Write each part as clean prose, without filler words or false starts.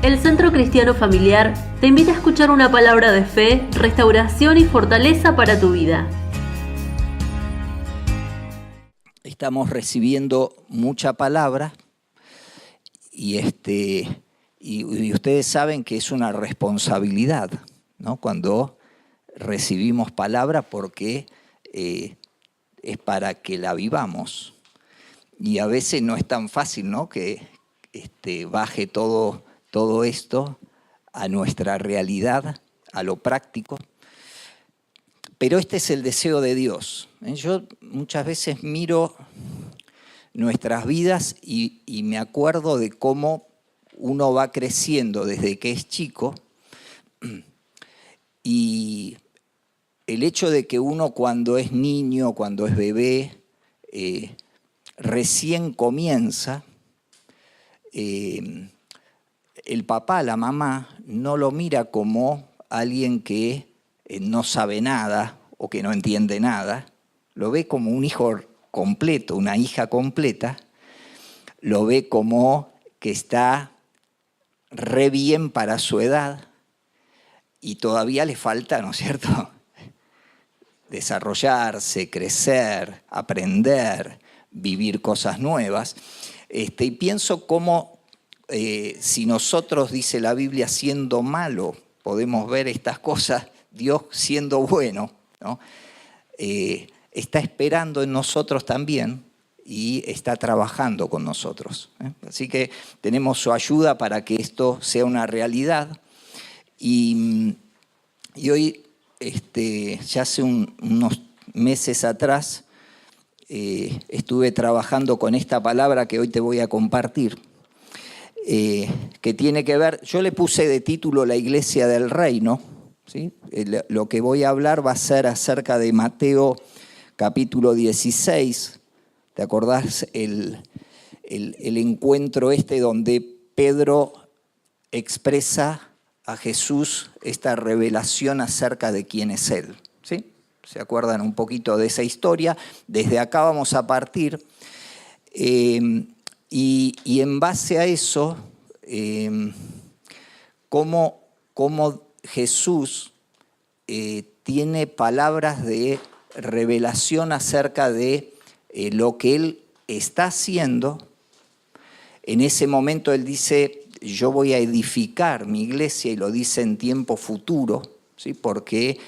El Centro Cristiano Familiar te invita a escuchar una palabra de fe, restauración y fortaleza para tu vida. Estamos recibiendo mucha palabra y ustedes saben que es una responsabilidad, ¿no? Cuando recibimos palabra, porque es para que la vivamos. Y a veces no es tan fácil, ¿no? Que baje todo esto a nuestra realidad, a lo práctico. Pero este es el deseo de Dios. Yo muchas veces miro nuestras vidas y me acuerdo de cómo uno va creciendo desde que es chico, y el hecho de que uno, cuando es niño, cuando es bebé, recién comienza, el papá, la mamá, no lo mira como alguien que no sabe nada o que no entiende nada, lo ve como un hijo completo, una hija completa, lo ve como que está re bien para su edad y todavía le falta, ¿no es cierto?, desarrollarse, crecer, aprender, vivir cosas nuevas. Y pienso cómo si nosotros, dice la Biblia, siendo malo, podemos ver estas cosas, Dios siendo bueno, ¿no? Está esperando en nosotros también y está trabajando con nosotros. Así que tenemos su ayuda para que esto sea una realidad. Y hoy, ya hace unos meses atrás, estuve trabajando con esta palabra que hoy te voy a compartir, que tiene que ver, yo le puse de título La Iglesia del Reino, ¿sí? Lo que voy a hablar va a ser acerca de Mateo capítulo 16. ¿Te acordás el encuentro donde Pedro expresa a Jesús esta revelación acerca de quién es Él? ¿Sí? ¿Se acuerdan un poquito de esa historia? Desde acá vamos a partir. Y en base a eso, cómo Jesús tiene palabras de revelación acerca de lo que Él está haciendo. En ese momento Él dice: yo voy a edificar mi iglesia, y lo dice en tiempo futuro, ¿sí? Porque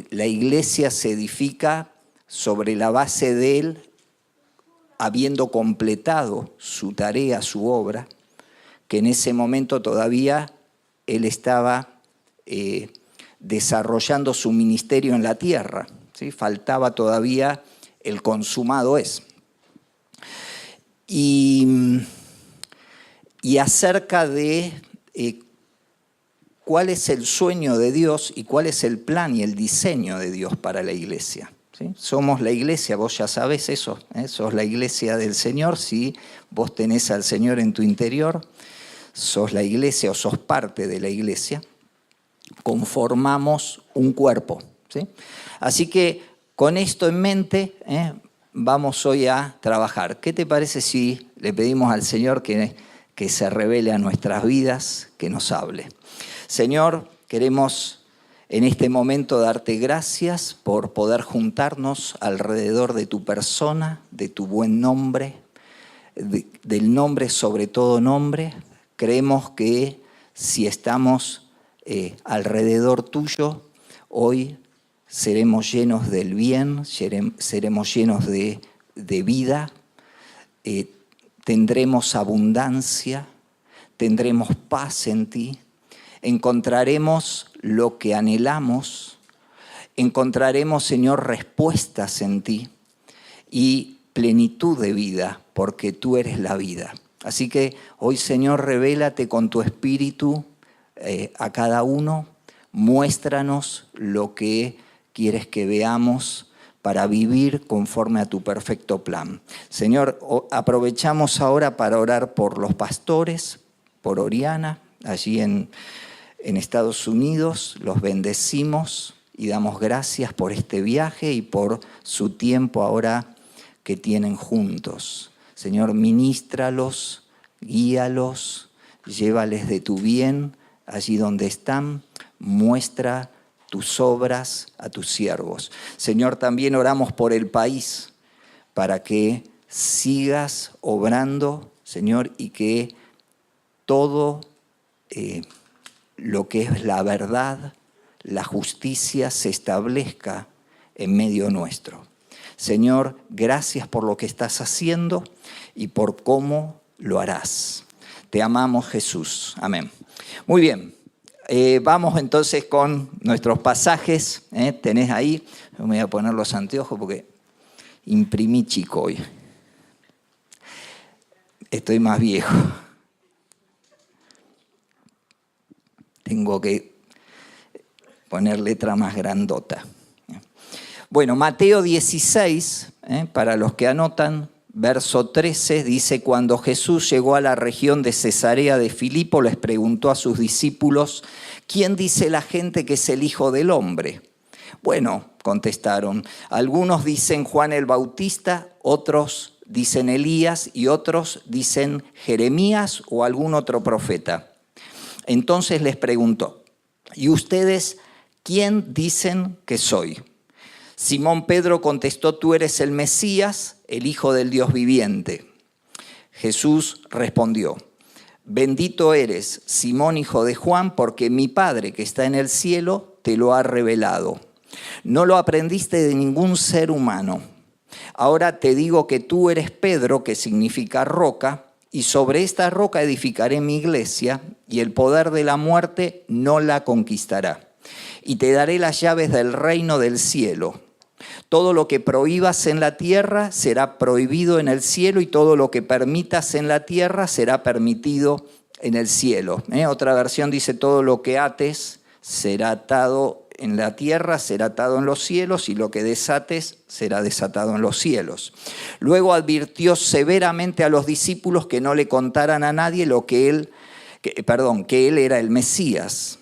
la iglesia se edifica sobre la base de Él, habiendo completado su tarea, su obra, que en ese momento todavía Él estaba desarrollando su ministerio en la tierra, ¿sí? Faltaba todavía el consumado es. Y acerca de cuál es el sueño de Dios y cuál es el plan y el diseño de Dios para la iglesia. ¿Sí? Somos la iglesia, vos ya sabés eso, sos la iglesia del Señor. Si vos tenés al Señor en tu interior, sos la iglesia o sos parte de la iglesia. Conformamos un cuerpo, ¿sí? Así que con esto en mente, vamos hoy a trabajar. ¿Qué te parece si le pedimos al Señor que se revele a nuestras vidas, que nos hable? Señor, queremos en este momento darte gracias por poder juntarnos alrededor de tu persona, de tu buen nombre, del nombre sobre todo nombre. Creemos que si estamos alrededor tuyo, hoy seremos llenos del bien, seremos llenos de vida, tendremos abundancia, tendremos paz en ti, encontraremos lo que anhelamos, encontraremos, Señor, respuestas en ti y plenitud de vida, porque tú eres la vida. Así que hoy, Señor, revélate con tu espíritu a cada uno, muéstranos lo que quieres que veamos para vivir conforme a tu perfecto plan. Señor, aprovechamos ahora para orar por los pastores, por Oriana, allí en Estados Unidos. Los bendecimos y damos gracias por este viaje y por su tiempo ahora que tienen juntos. Señor, ministralos, guíalos, llévales de tu bien allí donde están, muestra tus obras a tus siervos. Señor, también oramos por el país, para que sigas obrando, Señor, y que todo lo que es la verdad, la justicia se establezca en medio nuestro. Señor, gracias por lo que estás haciendo y por cómo lo harás. Te amamos, Jesús. Amén. Muy bien. Vamos entonces con nuestros pasajes. Tenés ahí. Me voy a poner los anteojos porque imprimí chico hoy. Estoy más viejo. Tengo que poner letra más grandota. Bueno, Mateo 16, para los que anotan, verso 13, dice: cuando Jesús llegó a la región de Cesarea de Filipo, les preguntó a sus discípulos: ¿quién dice la gente que es el Hijo del Hombre? Bueno, contestaron, algunos dicen Juan el Bautista, otros dicen Elías y otros dicen Jeremías o algún otro profeta. Entonces les preguntó: ¿y ustedes quién dicen que soy? Simón Pedro contestó: tú eres el Mesías, el Hijo del Dios viviente. Jesús respondió: bendito eres, Simón, hijo de Juan, porque mi Padre que está en el cielo te lo ha revelado. No lo aprendiste de ningún ser humano. Ahora te digo que tú eres Pedro, que significa roca, y sobre esta roca edificaré mi iglesia, y el poder de la muerte no la conquistará. Y te daré las llaves del reino del cielo. Todo lo que prohíbas en la tierra será prohibido en el cielo, y todo lo que permitas en la tierra será permitido en el cielo. Otra versión dice: todo lo que ates será atado en la tierra, será atado en los cielos, y lo que desates será desatado en los cielos. Luego advirtió severamente a los discípulos que no le contaran a nadie que él era el Mesías.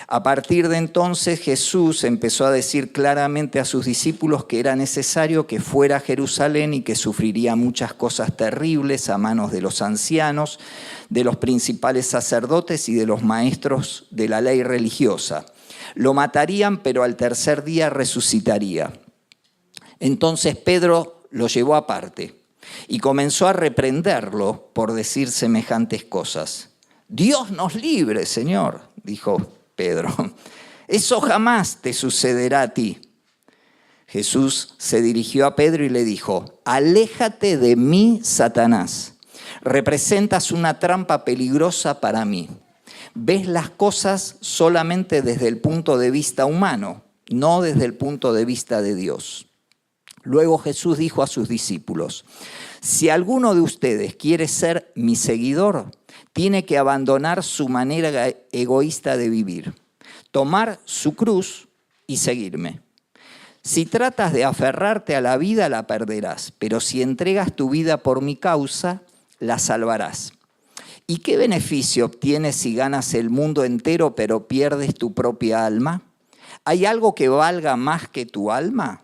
A partir de entonces Jesús empezó a decir claramente a sus discípulos que era necesario que fuera a Jerusalén y que sufriría muchas cosas terribles a manos de los ancianos, de los principales sacerdotes y de los maestros de la ley religiosa. Lo matarían, pero al tercer día resucitaría. Entonces Pedro lo llevó aparte y comenzó a reprenderlo por decir semejantes cosas. Dios nos libre, Señor, dijo Pedro. Eso jamás te sucederá a ti. Jesús se dirigió a Pedro y le dijo: aléjate de mí, Satanás. Representas una trampa peligrosa para mí. Ves las cosas solamente desde el punto de vista humano, no desde el punto de vista de Dios. Luego Jesús dijo a sus discípulos: si alguno de ustedes quiere ser mi seguidor, tiene que abandonar su manera egoísta de vivir, tomar su cruz y seguirme. Si tratas de aferrarte a la vida, la perderás, pero si entregas tu vida por mi causa, la salvarás. ¿Y qué beneficio obtienes si ganas el mundo entero pero pierdes tu propia alma? ¿Hay algo que valga más que tu alma?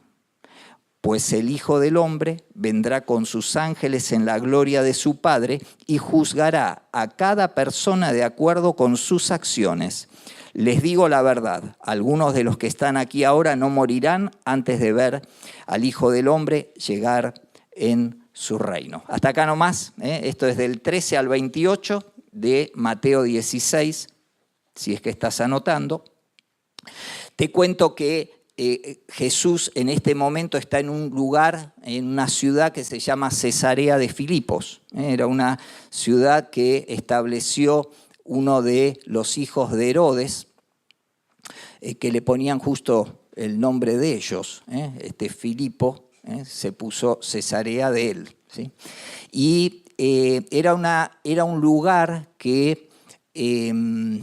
Pues el Hijo del Hombre vendrá con sus ángeles en la gloria de su Padre y juzgará a cada persona de acuerdo con sus acciones. Les digo la verdad, algunos de los que están aquí ahora no morirán antes de ver al Hijo del Hombre llegar en su reino. Hasta acá nomás, esto es del 13 al 28 de Mateo 16, si es que estás anotando. Te cuento que Jesús en este momento está en un lugar, en una ciudad que se llama Cesarea de Filipos. Era una ciudad que estableció uno de los hijos de Herodes, que le ponían justo el nombre de ellos. Filipo se puso Cesarea de él, ¿sí? Y era un lugar que, en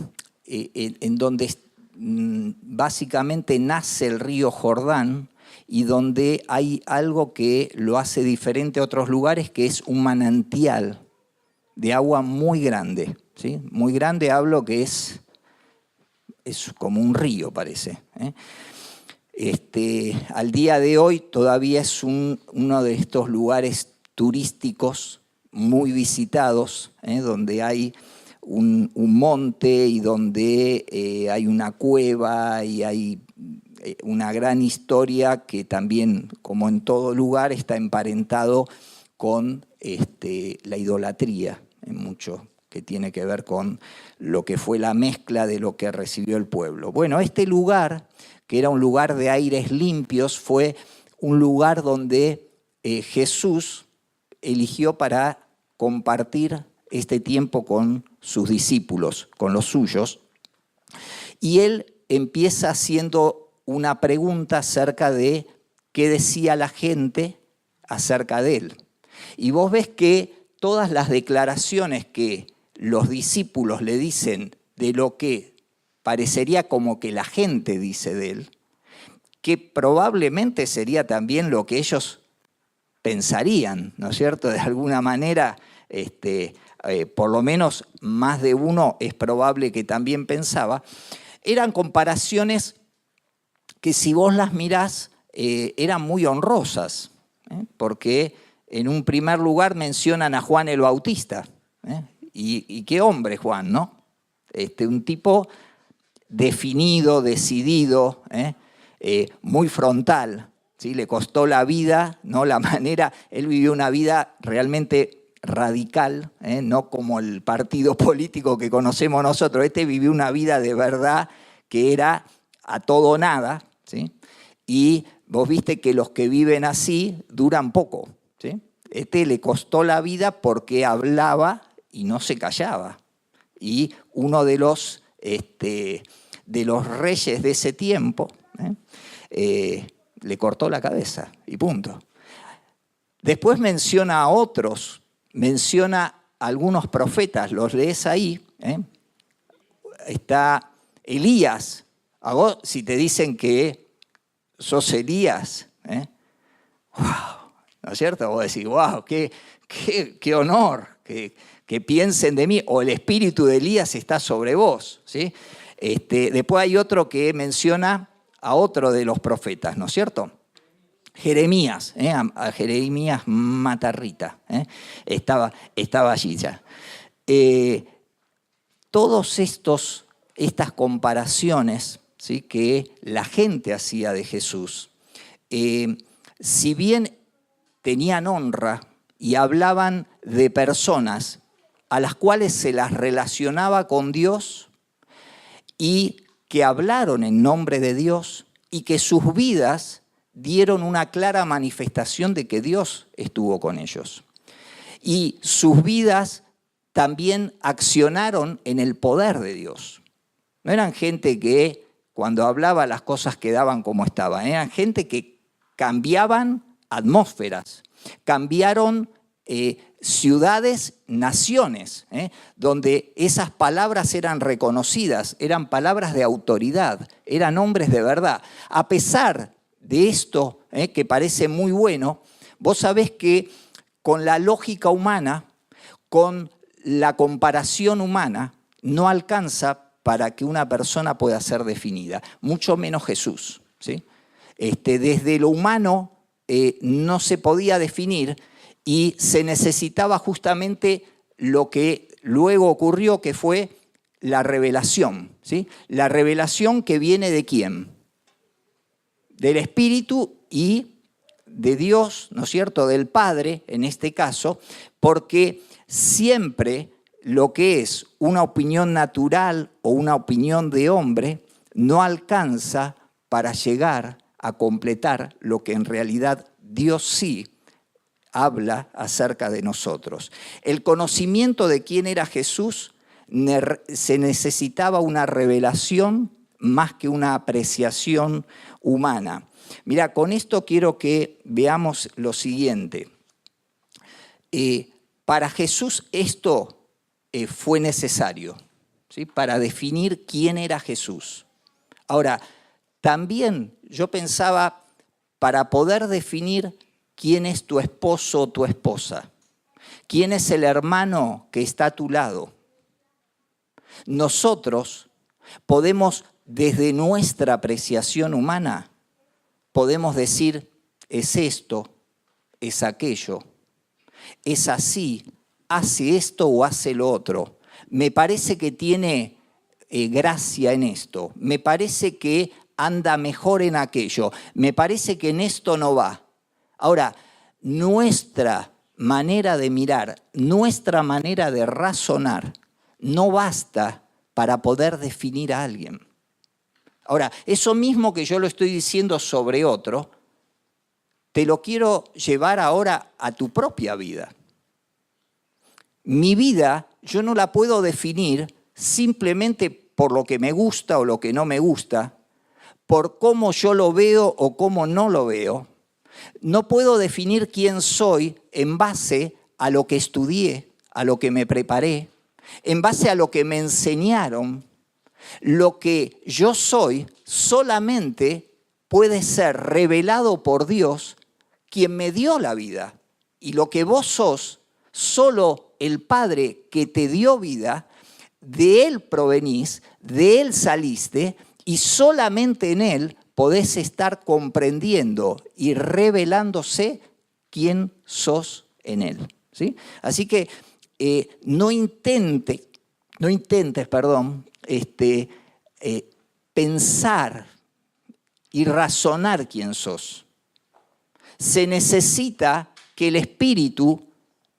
donde básicamente nace el río Jordán y donde hay algo que lo hace diferente a otros lugares, que es un manantial de agua muy grande, ¿sí? Muy grande, hablo que es como un río, parece. Al día de hoy todavía es uno de estos lugares turísticos muy visitados, donde hay un monte y donde hay una cueva y hay una gran historia que también, como en todo lugar, está emparentado con la idolatría, en mucho que tiene que ver con lo que fue la mezcla de lo que recibió el pueblo. Bueno, este lugar, que era un lugar de aires limpios, fue un lugar donde Jesús eligió para compartir este tiempo con sus discípulos, con los suyos, y él empieza haciendo una pregunta acerca de qué decía la gente acerca de él. Y vos ves que todas las declaraciones que los discípulos le dicen de lo que parecería como que la gente dice de él, que probablemente sería también lo que ellos pensarían, ¿no es cierto? De alguna manera, por lo menos más de uno es probable que también pensaba, eran comparaciones que si vos las mirás eran muy honrosas, porque en un primer lugar mencionan a Juan el Bautista, y qué hombre Juan, ¿no? Un tipo definido, decidido, muy frontal, ¿sí? Le costó la vida, ¿no? La manera, él vivió una vida realmente radical, no como el partido político que conocemos nosotros. Vivió una vida de verdad que era a todo o nada, ¿sí? Y vos viste que los que viven así duran poco, ¿sí? Le costó la vida porque hablaba y no se callaba. Y uno de los reyes de ese tiempo le cortó la cabeza y punto. Después menciona a otros, menciona a algunos profetas, los lees ahí. Está Elías. A vos, si te dicen que sos Elías, wow, ¿no es cierto? Vos decís, wow, qué honor que piensen de mí, o el espíritu de Elías está sobre vos, ¿sí? Después hay otro que menciona a otro de los profetas, ¿no es cierto? Jeremías, a Jeremías Matarrita, estaba allí ya. Todas estas comparaciones, ¿sí?, que la gente hacía de Jesús, si bien tenían honra y hablaban de personas a las cuales se las relacionaba con Dios y que hablaron en nombre de Dios y que sus vidas dieron una clara manifestación de que Dios estuvo con ellos. Y sus vidas también accionaron en el poder de Dios. No eran gente que cuando hablaba las cosas quedaban como estaban, eran gente que cambiaban atmósferas, cambiaron ciudades, naciones, donde esas palabras eran reconocidas, eran palabras de autoridad, eran hombres de verdad. A pesar de esto, que parece muy bueno, vos sabés que con la lógica humana, con la comparación humana, no alcanza para que una persona pueda ser definida, mucho menos Jesús, ¿sí? Desde lo humano no se podía definir y se necesitaba justamente lo que luego ocurrió, que fue la revelación, ¿sí? La revelación que viene ¿de quién? Del Espíritu y de Dios, ¿no es cierto?, del Padre, en este caso, porque siempre lo que es una opinión natural o una opinión de hombre no alcanza para llegar a completar lo que en realidad Dios sí habla acerca de nosotros. El conocimiento de quién era Jesús se necesitaba una revelación más que una apreciación humana. Mira, con esto quiero que veamos lo siguiente. Para Jesús esto fue necesario, ¿sí?, para definir quién era Jesús. Ahora, también yo pensaba, para poder definir quién es tu esposo o tu esposa, quién es el hermano que está a tu lado, nosotros podemos, desde nuestra apreciación humana, podemos decir, es esto, es aquello, es así, hace esto o hace lo otro. me parece que tiene gracia en esto, me parece que anda mejor en aquello, me parece que en esto no va. Ahora, nuestra manera de mirar, nuestra manera de razonar, no basta para poder definir a alguien. Ahora, eso mismo que yo lo estoy diciendo sobre otro, te lo quiero llevar ahora a tu propia vida. Mi vida yo no la puedo definir simplemente por lo que me gusta o lo que no me gusta, por cómo yo lo veo o cómo no lo veo. No puedo definir quién soy en base a lo que estudié, a lo que me preparé, en base a lo que me enseñaron. Lo que yo soy solamente puede ser revelado por Dios, quien me dio la vida. Y lo que vos sos, solo el Padre que te dio vida, de Él provenís, de Él saliste, y solamente en Él podés estar comprendiendo y revelándose quién sos en Él. ¿Sí? Así que no intentes, pensar y razonar quién sos. Se necesita que el Espíritu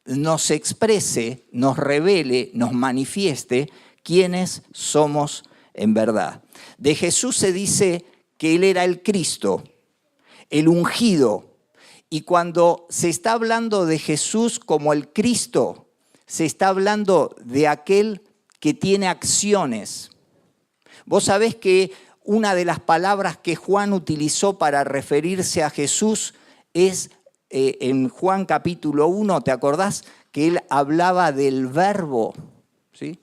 nos exprese, nos revele, nos manifieste quiénes somos en verdad. De Jesús se dice que Él era el Cristo, el ungido. Y cuando se está hablando de Jesús como el Cristo, se está hablando de aquel que tiene acciones. Vos sabés que una de las palabras que Juan utilizó para referirse a Jesús es en Juan capítulo 1, ¿te acordás? Que él hablaba del verbo, ¿sí?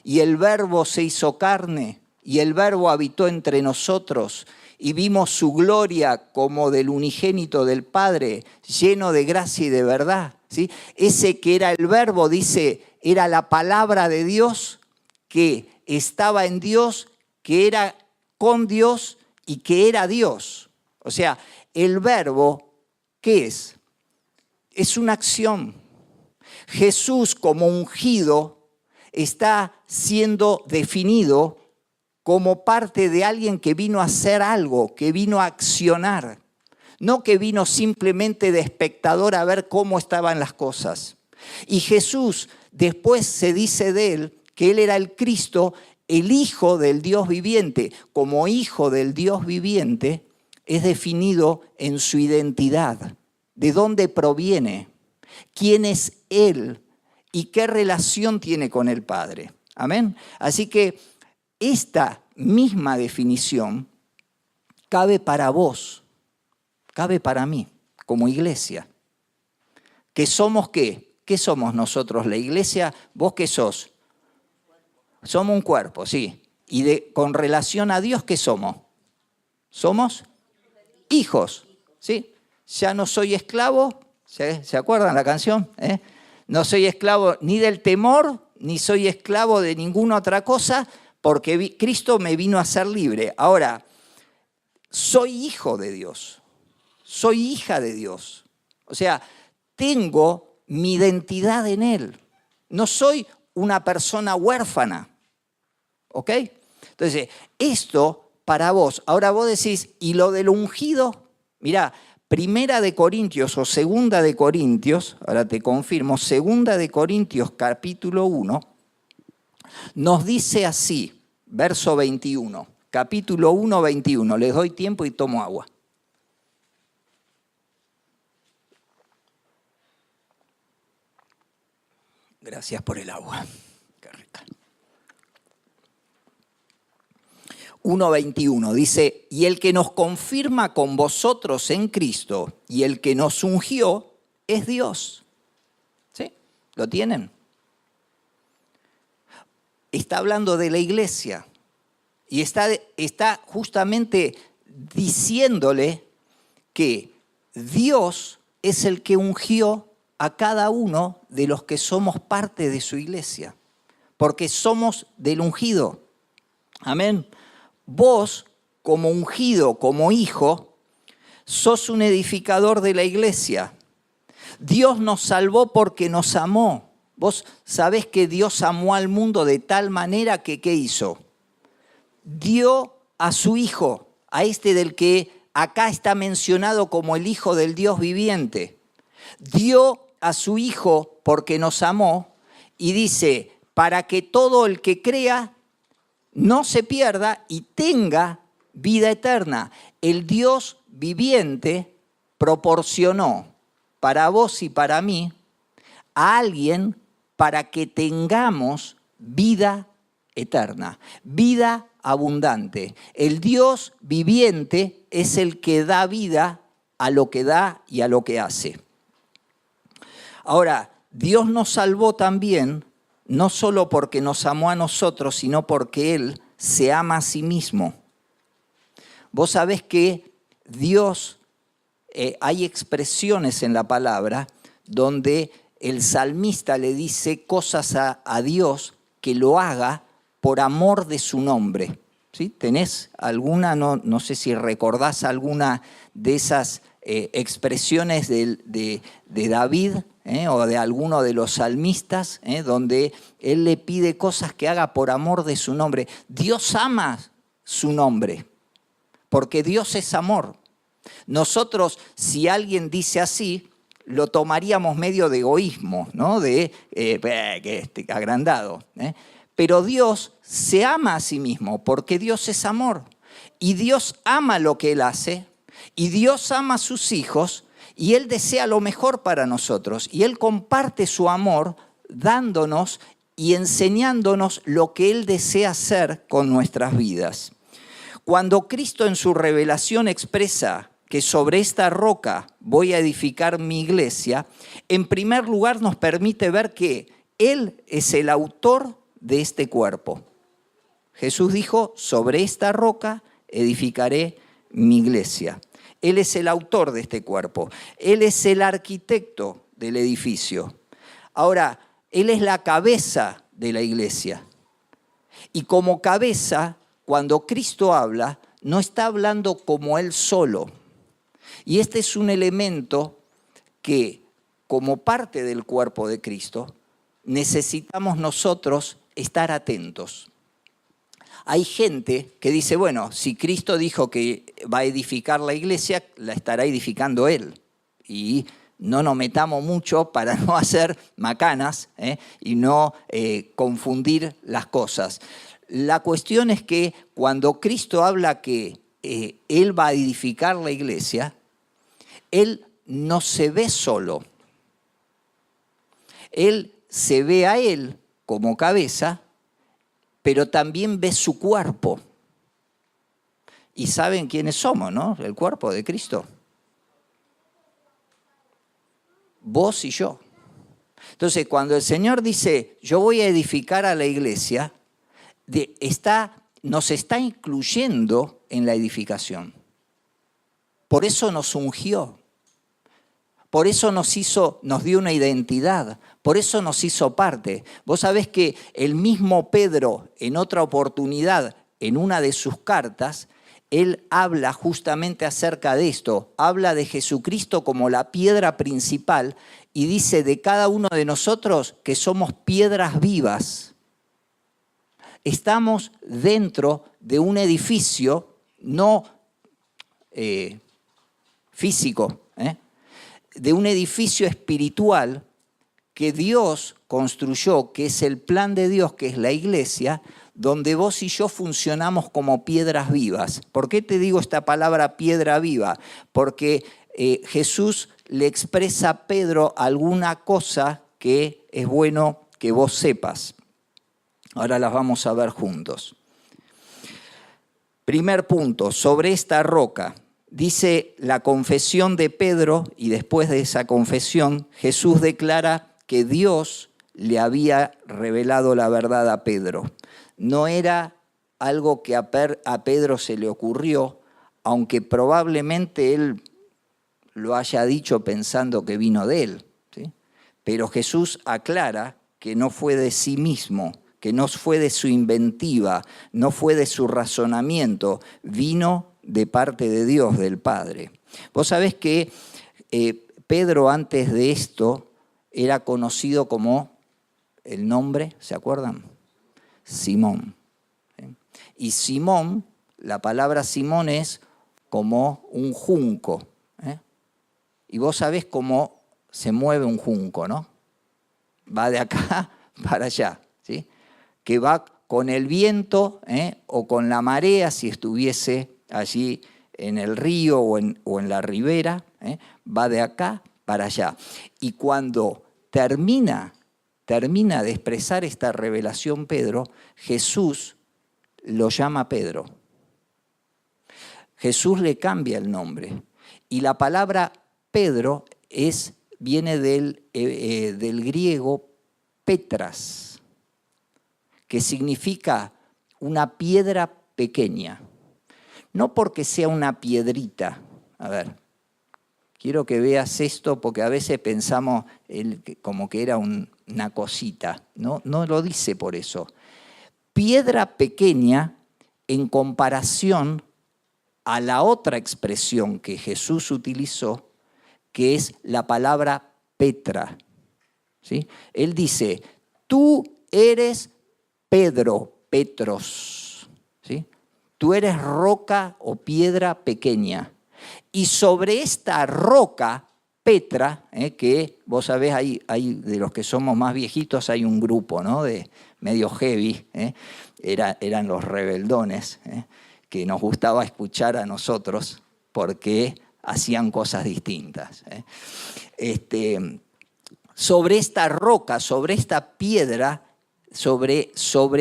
Y el verbo se hizo carne y el verbo habitó entre nosotros y vimos su gloria como del unigénito del Padre, lleno de gracia y de verdad, ¿sí? Ese que era el verbo, dice, era la palabra de Dios que estaba en Dios, que era con Dios y que era Dios. O sea, el verbo, ¿qué es? Es una acción. Jesús como ungido está siendo definido como parte de alguien que vino a hacer algo, que vino a accionar. No que vino simplemente de espectador a ver cómo estaban las cosas. Y Jesús, después se dice de él que él era el Cristo, el Hijo del Dios viviente. Como Hijo del Dios viviente es definido en su identidad. ¿De dónde proviene? ¿Quién es Él? ¿Y qué relación tiene con el Padre? Amén. Así que esta misma definición cabe para vos, cabe para mí, como iglesia. ¿Que somos qué? ¿Qué somos nosotros? La iglesia, ¿vos qué sos? Somos un cuerpo, sí. Y con relación a Dios, ¿qué somos? Somos hijos, ¿sí? Ya no soy esclavo, ¿se acuerdan la canción? No soy esclavo ni del temor, ni soy esclavo de ninguna otra cosa, porque Cristo me vino a ser libre. Ahora, soy hijo de Dios, soy hija de Dios. O sea, tengo mi identidad en Él. No soy una persona huérfana, ¿ok? Entonces, esto para vos, ahora vos decís, ¿y lo del ungido? Mirá, Primera de Corintios o Segunda de Corintios, ahora te confirmo, Segunda de Corintios capítulo 1, nos dice así, verso 21, capítulo 1, 21, les doy tiempo y tomo agua. Gracias por el agua, qué rica. 1:21 dice, y el que nos confirma con vosotros en Cristo y el que nos ungió es Dios. ¿Sí? ¿Lo tienen? Está hablando de la iglesia y está justamente diciéndole que Dios es el que ungió a cada uno de los que somos parte de su iglesia, porque somos del ungido. Amén. Vos, como ungido, como hijo, sos un edificador de la iglesia. Dios nos salvó porque nos amó. Vos sabés que Dios amó al mundo de tal manera que, ¿qué hizo? Dio a su Hijo, a este del que acá está mencionado como el Hijo del Dios viviente. Dio a su Hijo porque nos amó y dice, para que todo el que crea no se pierda y tenga vida eterna. El Dios viviente proporcionó para vos y para mí a alguien para que tengamos vida eterna, vida abundante. El Dios viviente es el que da vida a lo que da y a lo que hace. Ahora, Dios nos salvó también, no solo porque nos amó a nosotros, sino porque Él se ama a sí mismo. Vos sabés que Dios, hay expresiones en la palabra donde el salmista le dice cosas a Dios que lo haga por amor de su nombre. ¿Sí? ¿Tenés alguna, no sé si recordás alguna de esas expresiones de David o de alguno de los salmistas, donde él le pide cosas que haga por amor de su nombre? Dios ama su nombre, porque Dios es amor. Nosotros, si alguien dice así, lo tomaríamos medio de egoísmo, ¿no? De agrandado. Pero Dios se ama a sí mismo porque Dios es amor. Y Dios ama lo que Él hace, y Dios ama a sus hijos, y Él desea lo mejor para nosotros. Y Él comparte su amor dándonos y enseñándonos lo que Él desea hacer con nuestras vidas. Cuando Cristo en su revelación expresa que sobre esta roca voy a edificar mi iglesia, en primer lugar nos permite ver que Él es el autor de este cuerpo. Jesús dijo, sobre esta roca edificaré mi iglesia. Él es el autor de este cuerpo. Él es el arquitecto del edificio. Ahora, Él es la cabeza de la iglesia. Y como cabeza, cuando Cristo habla, no está hablando como Él solo. Y este es un elemento que, como parte del cuerpo de Cristo, necesitamos nosotros estar atentos. Hay gente que dice, bueno, si Cristo dijo que va a edificar la iglesia, la estará edificando Él. Y no nos metamos mucho para no hacer macanas y no confundir las cosas. La cuestión es que cuando Cristo habla que Él va a edificar la iglesia, Él no se ve solo. Él se ve a Él como cabeza, pero también ve su cuerpo. Y saben quiénes somos, ¿no? El cuerpo de Cristo. Vos y yo. Entonces, cuando el Señor dice, yo voy a edificar a la iglesia, nos está incluyendo en la edificación. Por eso nos ungió. Por eso nos dio una identidad, por eso nos hizo parte. Vos sabés que el mismo Pedro, en otra oportunidad, en una de sus cartas, él habla justamente acerca de esto. Habla de Jesucristo como la piedra principal y dice de cada uno de nosotros que somos piedras vivas. Estamos dentro de un edificio no físico, de un edificio espiritual que Dios construyó, que es el plan de Dios, que es la iglesia, donde vos y yo funcionamos como piedras vivas. ¿Por qué te digo esta palabra piedra viva? Porque Jesús le expresa a Pedro alguna cosa que es bueno que vos sepas. Ahora las vamos a ver juntos. Primer punto, sobre esta roca. Dice la confesión de Pedro, y después de esa confesión, Jesús declara que Dios le había revelado la verdad a Pedro. No era algo que a Pedro se le ocurrió, aunque probablemente él lo haya dicho pensando que vino de él, ¿sí? Pero Jesús aclara que no fue de sí mismo, que no fue de su inventiva, no fue de su razonamiento, vino de parte de Dios, del Padre. Vos sabés que Pedro antes de esto era conocido como el nombre? ¿Se acuerdan? Simón. Y Simón, la palabra Simón es como un junco. Y vos sabés cómo se mueve un junco, ¿no? Va de acá para allá, ¿sí? Que va con el viento o con la marea, si estuviese allí en el río o en la ribera, va de acá para allá. Y cuando termina de expresar esta revelación Pedro, Jesús lo llama Pedro. Jesús le cambia el nombre. Y la palabra Pedro viene del griego Petras, que significa una piedra pequeña. No porque sea una piedrita. A ver, quiero que veas esto porque a veces pensamos como que era una cosita. No lo dice por eso. Piedra pequeña en comparación a la otra expresión que Jesús utilizó, que es la palabra Petra. ¿Sí? Él dice, tú eres Pedro, Petros. ¿Sí? Tú eres roca o piedra pequeña. Y sobre esta roca, Petra, que vos sabés, hay de los que somos más viejitos, hay un grupo, ¿no? De medio heavy, eran los rebeldones, que nos gustaba escuchar a nosotros porque hacían cosas distintas. Sobre esta roca, sobre esta piedra, sobre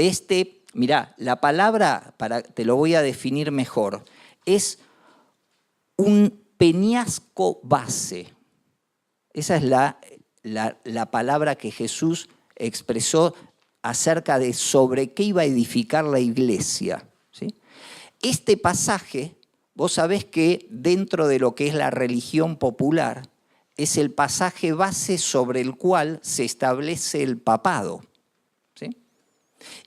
este... Mirá, la palabra, te lo voy a definir mejor, es un peñasco base. Esa es la palabra que Jesús expresó acerca de sobre qué iba a edificar la iglesia. ¿Sí? Este pasaje, vos sabés que dentro de lo que es la religión popular, es el pasaje base sobre el cual se establece el papado. ¿Sí?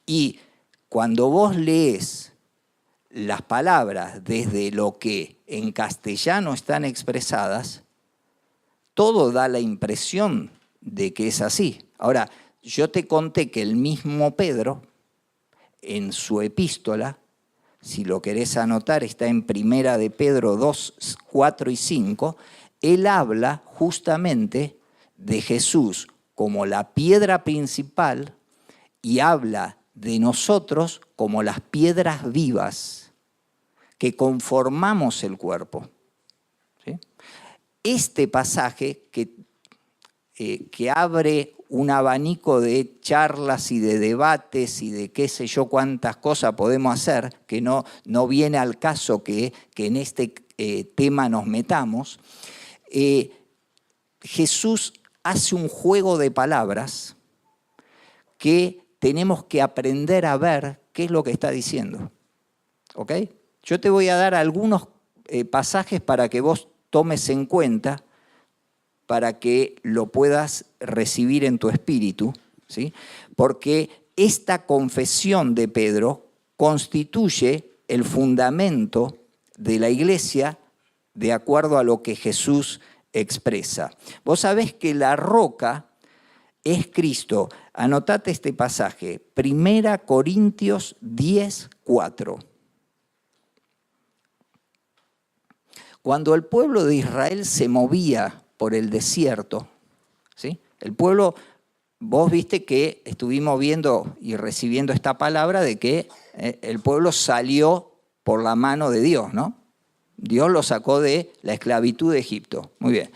Y cuando vos lees las palabras desde lo que en castellano están expresadas, todo da la impresión de que es así. Ahora, yo te conté que el mismo Pedro, en su epístola, si lo querés anotar, está en Primera de Pedro 2, 4 y 5, él habla justamente de Jesús como la piedra principal y habla de nosotros como las piedras vivas que conformamos el cuerpo. ¿Sí? Este pasaje que abre un abanico de charlas y de debates y de qué sé yo cuántas cosas podemos hacer, que no viene al caso que en este tema nos metamos, Jesús hace un juego de palabras que tenemos que aprender a ver qué es lo que está diciendo. ¿Ok? Yo te voy a dar algunos pasajes para que vos tomes en cuenta, para que lo puedas recibir en tu espíritu, ¿sí? Porque esta confesión de Pedro constituye el fundamento de la iglesia de acuerdo a lo que Jesús expresa. Vos sabés que la roca es Cristo. Anotate este pasaje, 1 Corintios 10, 4. Cuando el pueblo de Israel se movía por el desierto, ¿sí? El pueblo, vos viste que estuvimos viendo y recibiendo esta palabra de que el pueblo salió por la mano de Dios, ¿no? Dios lo sacó de la esclavitud de Egipto. Muy bien.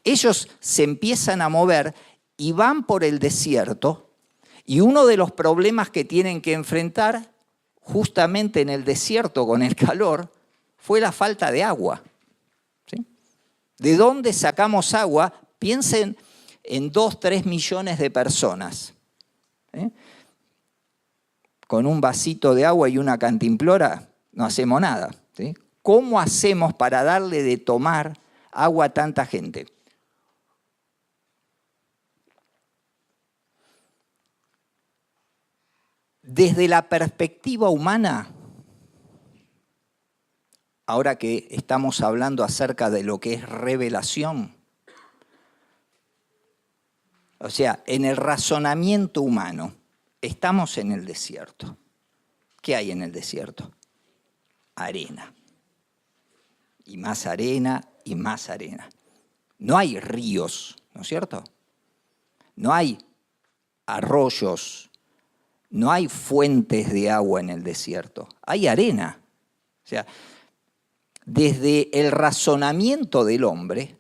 Ellos se empiezan a mover y van por el desierto, y uno de los problemas que tienen que enfrentar justamente en el desierto con el calor fue la falta de agua. ¿Sí? ¿De dónde sacamos agua? Piensen en 2, 3 millones de personas. Con un vasito de agua y una cantimplora no hacemos nada. ¿Sí? ¿Cómo hacemos para darle de tomar agua a tanta gente? Desde la perspectiva humana, ahora que estamos hablando acerca de lo que es revelación, O sea, en el razonamiento humano, estamos en el desierto. ¿Qué hay en el desierto? Arena. Y más arena y más arena. No hay ríos, ¿no es cierto? No hay arroyos, no hay fuentes de agua en el desierto. Hay arena. O sea, desde el razonamiento del hombre,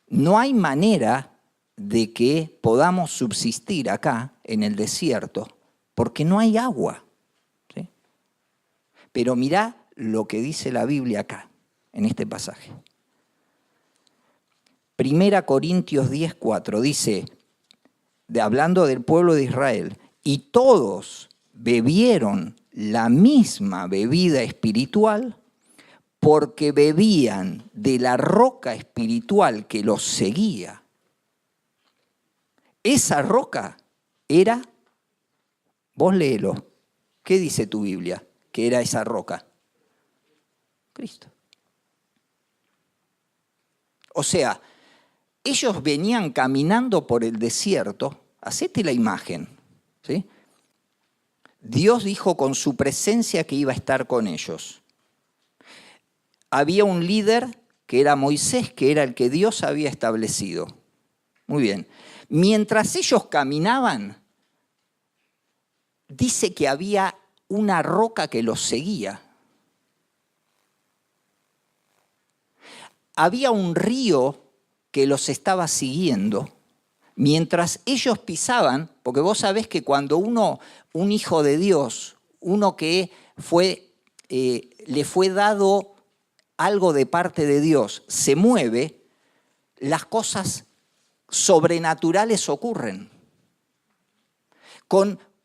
no hay manera de que podamos subsistir acá en el desierto, porque no hay agua. ¿Sí? Pero mirá lo que dice la Biblia acá, en este pasaje. 1 Corintios 10:4 dice, hablando del pueblo de Israel, y todos bebieron la misma bebida espiritual porque bebían de la roca espiritual que los seguía. Esa roca era, vos léelo, ¿qué dice tu Biblia? Que era esa roca. Cristo. O sea, ellos venían caminando por el desierto, hacete la imagen, ¿sí? Dios dijo con su presencia que iba a estar con ellos. Había un líder que era Moisés, que era el que Dios había establecido. Muy bien. Mientras ellos caminaban, dice que había una roca que los seguía. Había un río que los estaba siguiendo mientras ellos pisaban, porque vos sabés que cuando un hijo de Dios, uno que le fue dado algo de parte de Dios, se mueve, las cosas sobrenaturales ocurren.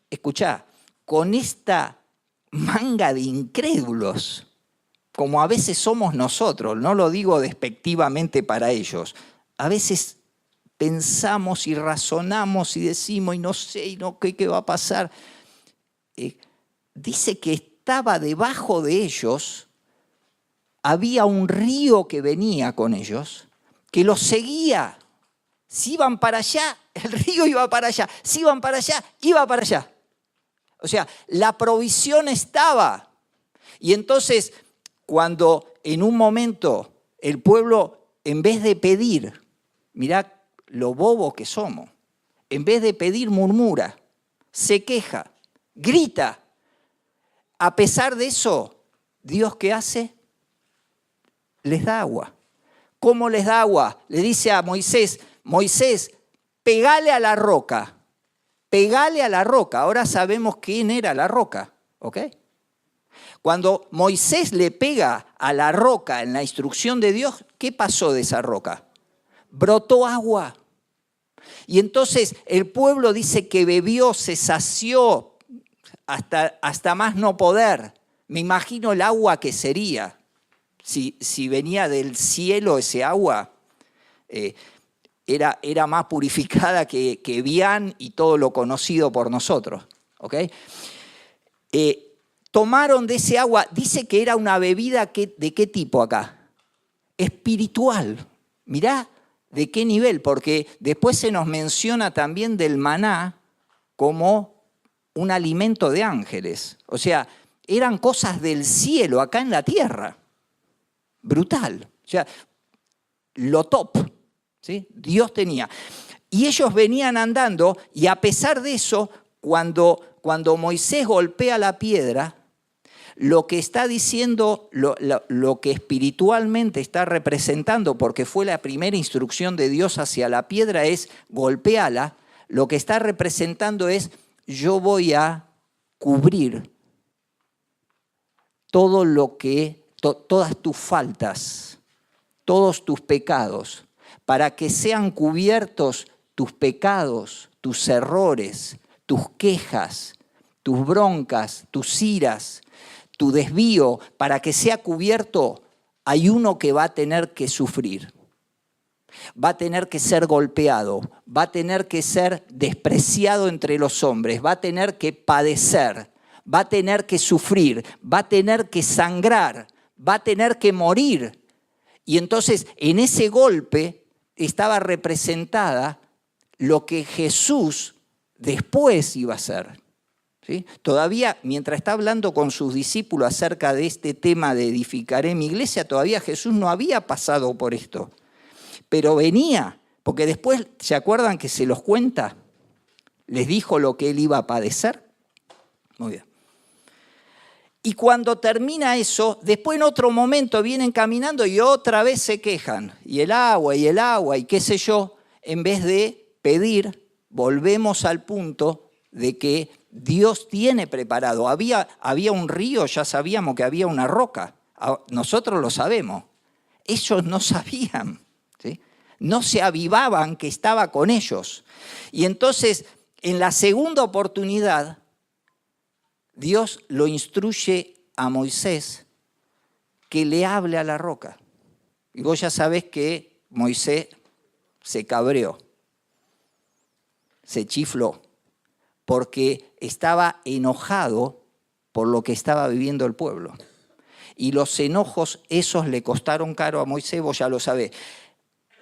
Escuchá, con esta manga de incrédulos, como a veces somos nosotros, no lo digo despectivamente para ellos, a veces pensamos y razonamos y decimos y no sé, y no, ¿qué va a pasar? Dice que estaba debajo de ellos, había un río que venía con ellos, que los seguía. Si iban para allá, el río iba para allá. Si iban para allá, iba para allá. O sea, la provisión estaba. Y entonces, cuando en un momento el pueblo, en vez de pedir, mirá lo bobo que somos, en vez de pedir murmura, se queja, grita. A pesar de eso, ¿Dios qué hace? Les da agua. ¿Cómo les da agua? Le dice a Moisés, Moisés, pegale a la roca. Pegale a la roca. Ahora sabemos quién era la roca, ¿ok? Cuando Moisés le pega a la roca en la instrucción de Dios, ¿qué pasó de esa roca? Brotó agua. Y entonces el pueblo dice que bebió, se sació hasta más no poder. Me imagino el agua que sería. Si venía del cielo ese agua, era más purificada que Bian y todo lo conocido por nosotros. ¿Okay? Tomaron de ese agua, dice que era una bebida ¿de qué tipo acá? Espiritual. Mirá de qué nivel, porque después se nos menciona también del maná como un alimento de ángeles. O sea, eran cosas del cielo acá en la tierra. Brutal. O sea, lo top. ¿Sí? Dios tenía. Y ellos venían andando y a pesar de eso, cuando Moisés golpea la piedra, lo que está diciendo, lo que espiritualmente está representando, porque fue la primera instrucción de Dios hacia la piedra, es golpéala. Lo que está representando es, yo voy a cubrir todo todas tus faltas, todos tus pecados, para que sean cubiertos tus pecados, tus errores, tus quejas, tus broncas, tus iras, tu desvío, para que sea cubierto, hay uno que va a tener que sufrir. Va a tener que ser golpeado, va a tener que ser despreciado entre los hombres, va a tener que padecer, va a tener que sufrir, va a tener que sangrar, va a tener que morir. Y entonces en ese golpe estaba representada lo que Jesús después iba a hacer. ¿Sí? Todavía, mientras está hablando con sus discípulos acerca de este tema de edificaré mi iglesia, todavía Jesús no había pasado por esto. Pero venía, porque después, ¿se acuerdan que se los cuenta? Les dijo lo que él iba a padecer. Muy bien. Y cuando termina eso, después en otro momento vienen caminando y otra vez se quejan. Y el agua, y qué sé yo, en vez de pedir, volvemos al punto de que Dios tiene preparado. Había un río, ya sabíamos que había una roca. Nosotros lo sabemos. Ellos no sabían, ¿sí? No se avivaban que estaba con ellos. Y entonces, en la segunda oportunidad, Dios lo instruye a Moisés que le hable a la roca. Y vos ya sabés que Moisés se cabreó, se chifló, porque estaba enojado por lo que estaba viviendo el pueblo. Y los enojos esos le costaron caro a Moisés, vos ya lo sabés.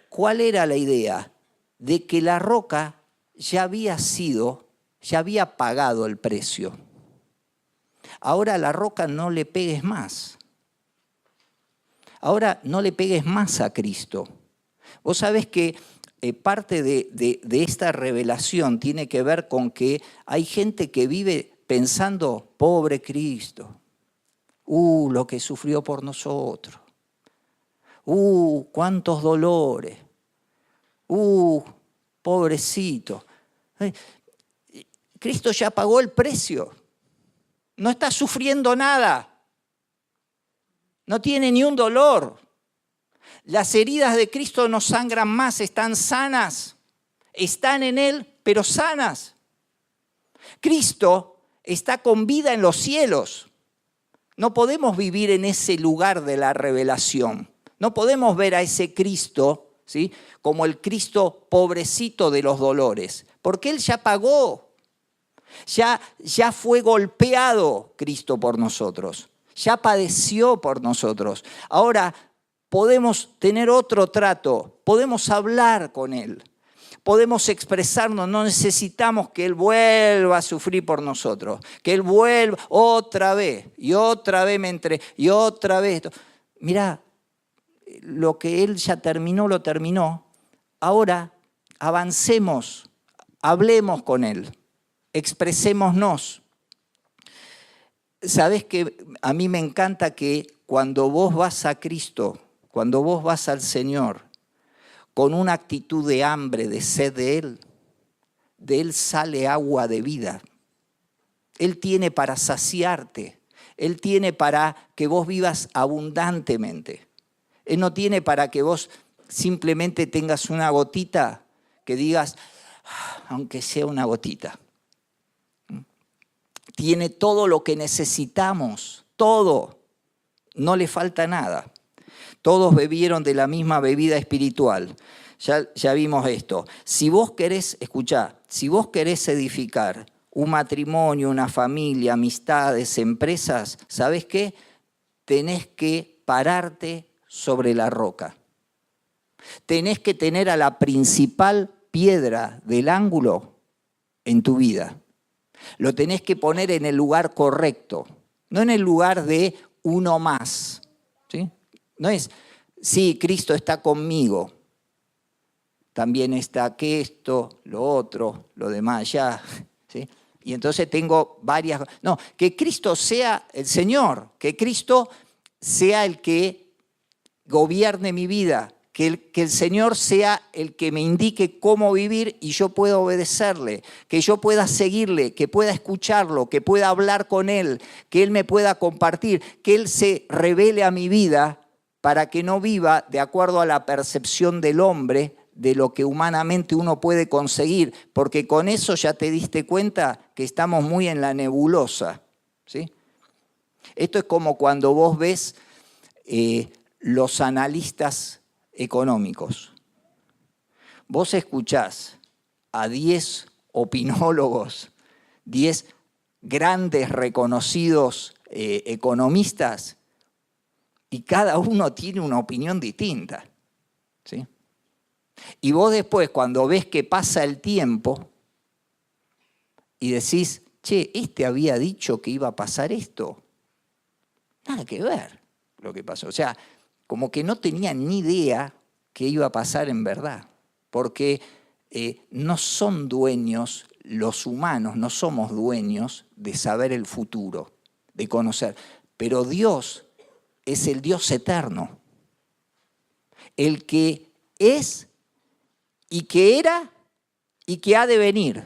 ¿Cuál era la idea? De que la roca ya había pagado el precio. Ahora a la roca no le pegues más. Ahora no le pegues más a Cristo. Vos sabés que parte de esta revelación tiene que ver con que hay gente que vive pensando, pobre Cristo, lo que sufrió por nosotros, cuántos dolores, pobrecito. Cristo ya pagó el precio, no está sufriendo nada, no tiene ni un dolor. Las heridas de Cristo no sangran más, están sanas. Están en Él, pero sanas. Cristo está con vida en los cielos. No podemos vivir en ese lugar de la revelación. No podemos ver a ese Cristo, ¿sí?, como el Cristo pobrecito de los dolores, porque Él ya pagó. Ya fue golpeado Cristo por nosotros. Ya padeció por nosotros. Ahora podemos tener otro trato, podemos hablar con Él, podemos expresarnos, no necesitamos que Él vuelva a sufrir por nosotros, que Él vuelva otra vez y otra vez y otra vez. Mirá, lo que Él ya terminó, lo terminó. Ahora avancemos, hablemos con Él, expresémonos. Sabés que a mí me encanta que cuando vos vas a Cristo, cuando vos vas al Señor con una actitud de hambre, de sed de Él sale agua de vida. Él tiene para saciarte, Él tiene para que vos vivas abundantemente. Él no tiene para que vos simplemente tengas una gotita que digas, aunque sea una gotita. Tiene todo lo que necesitamos, todo, no le falta nada. Todos bebieron de la misma bebida espiritual. Ya vimos esto. Si vos querés, escuchá, si vos querés edificar un matrimonio, una familia, amistades, empresas, ¿sabés qué? Tenés que pararte sobre la roca. Tenés que tener a la principal piedra del ángulo en tu vida. Lo tenés que poner en el lugar correcto, no en el lugar de uno más, ¿sí? No es, sí, Cristo está conmigo, también está que esto, lo otro, lo demás ya, ¿sí? Y entonces tengo varias... No, que Cristo sea el Señor, que Cristo sea el que gobierne mi vida, que el Señor sea el que me indique cómo vivir y yo pueda obedecerle, que yo pueda seguirle, que pueda escucharlo, que pueda hablar con Él, que Él me pueda compartir, que Él se revele a mi vida para que no viva de acuerdo a la percepción del hombre de lo que humanamente uno puede conseguir, porque con eso ya te diste cuenta que estamos muy en la nebulosa, ¿sí? Esto es como cuando vos ves los analistas económicos. Vos escuchás a 10 opinólogos, 10 grandes reconocidos economistas, y cada uno tiene una opinión distinta, ¿sí? Y vos después, cuando ves que pasa el tiempo y decís, che, este había dicho que iba a pasar esto. Nada que ver lo que pasó. O sea, como que no tenía ni idea que iba a pasar en verdad. Porque no son dueños, los humanos no somos dueños de saber el futuro, de conocer. Pero Dios es el Dios eterno. El que es y que era y que ha de venir.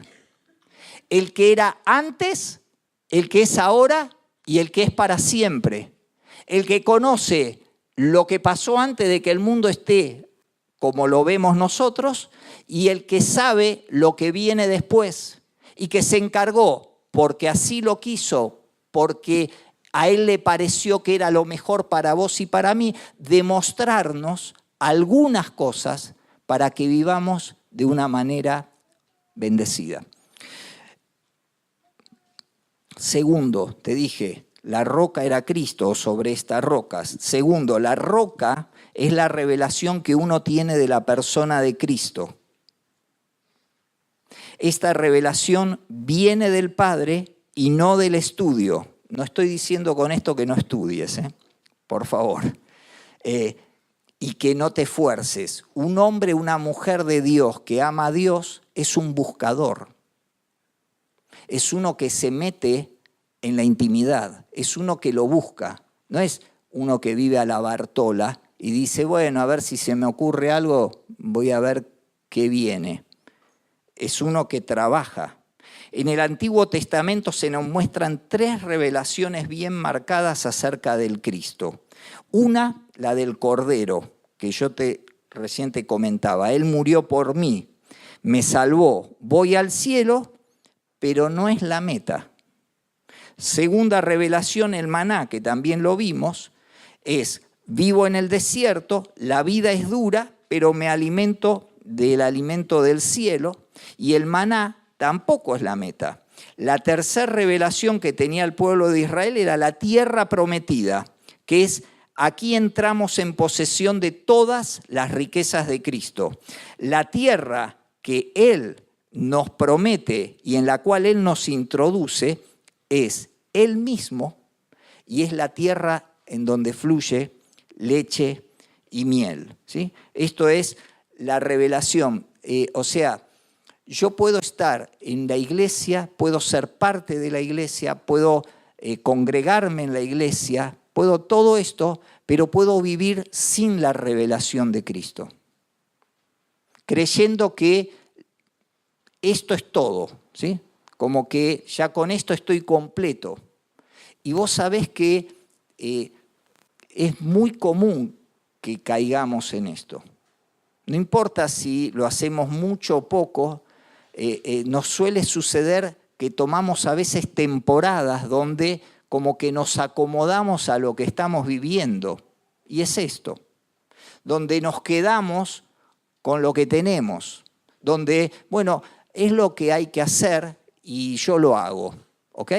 El que era antes, el que es ahora y el que es para siempre. El que conoce lo que pasó antes de que el mundo esté como lo vemos nosotros y el que sabe lo que viene después y que se encargó, porque así lo quiso, porque a él le pareció que era lo mejor para vos y para mí, de mostrarnos algunas cosas para que vivamos de una manera bendecida. Segundo, te dije, la roca era Cristo, o sobre estas rocas. Segundo, la roca es la revelación que uno tiene de la persona de Cristo. Esta revelación viene del Padre y no del estudio. No estoy diciendo con esto que no estudies, por favor. Y que no te esfuerces. Un hombre, una mujer de Dios que ama a Dios es un buscador. Es uno que se mete en la intimidad, es uno que lo busca. No es uno que vive a la Bartola y dice, bueno, a ver si se me ocurre algo, voy a ver qué viene. Es uno que trabaja. En el Antiguo Testamento se nos muestran 3 revelaciones bien marcadas acerca del Cristo. Una, la del Cordero, que yo recién te comentaba. Él murió por mí, me salvó, voy al cielo, pero no es la meta. Segunda revelación, el maná, que también lo vimos, es vivo en el desierto, la vida es dura, pero me alimento del alimento del cielo, y el maná tampoco es la meta. La tercera revelación que tenía el pueblo de Israel era la tierra prometida, que es aquí entramos en posesión de todas las riquezas de Cristo. La tierra que Él nos promete y en la cual Él nos introduce es Él mismo y es la tierra en donde fluye leche y miel, ¿sí? Esto es la revelación. O sea, yo puedo estar en la iglesia, puedo ser parte de la iglesia, puedo congregarme en la iglesia, puedo todo esto, pero puedo vivir sin la revelación de Cristo, creyendo que esto es todo, ¿sí? Como que ya con esto estoy completo. Y vos sabés que es muy común que caigamos en esto. No importa si lo hacemos mucho o poco, nos suele suceder que tomamos a veces temporadas donde como que nos acomodamos a lo que estamos viviendo. Y es esto, donde nos quedamos con lo que tenemos, donde, bueno, es lo que hay que hacer y yo lo hago, ¿ok?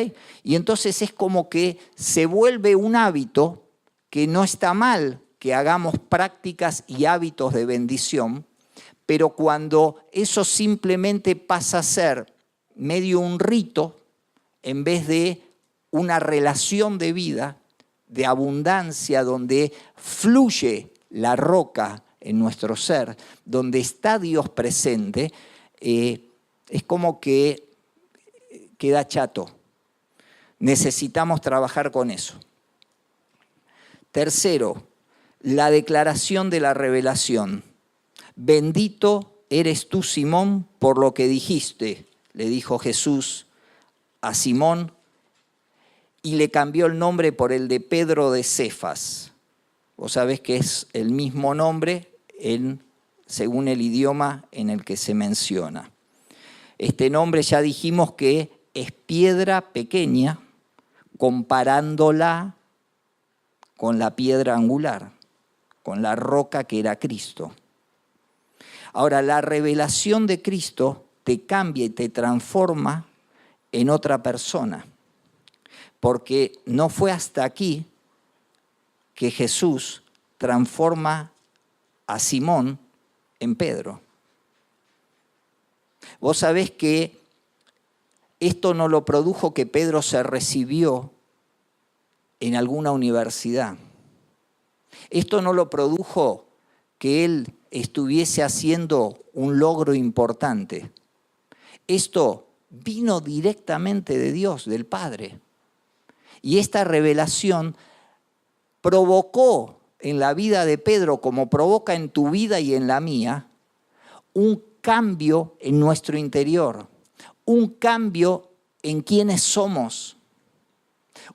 Y entonces es como que se vuelve un hábito que no está mal que hagamos prácticas y hábitos de bendición, pero cuando eso simplemente pasa a ser medio un rito en vez de una relación de vida, de abundancia, donde fluye la roca en nuestro ser, donde está Dios presente, es como que queda chato. Necesitamos trabajar con eso. Tercero, la declaración de la revelación. Bendito eres tú, Simón, por lo que dijiste, le dijo Jesús a Simón, y le cambió el nombre por el de Pedro de Cefas. Vos sabés que es el mismo nombre según el idioma en el que se menciona. Este nombre ya dijimos que es piedra pequeña, comparándola con la piedra angular, con la roca que era Cristo. Ahora, la revelación de Cristo te cambia y te transforma en otra persona, porque no fue hasta aquí que Jesús transforma a Simón en Pedro. Vos sabés que esto no lo produjo que Pedro se recibió en alguna universidad. Esto no lo produjo que él estuviese haciendo un logro importante. Esto vino directamente de Dios, del Padre. Y esta revelación provocó en la vida de Pedro, como provoca en tu vida y en la mía, un cambio en nuestro interior, un cambio en quienes somos,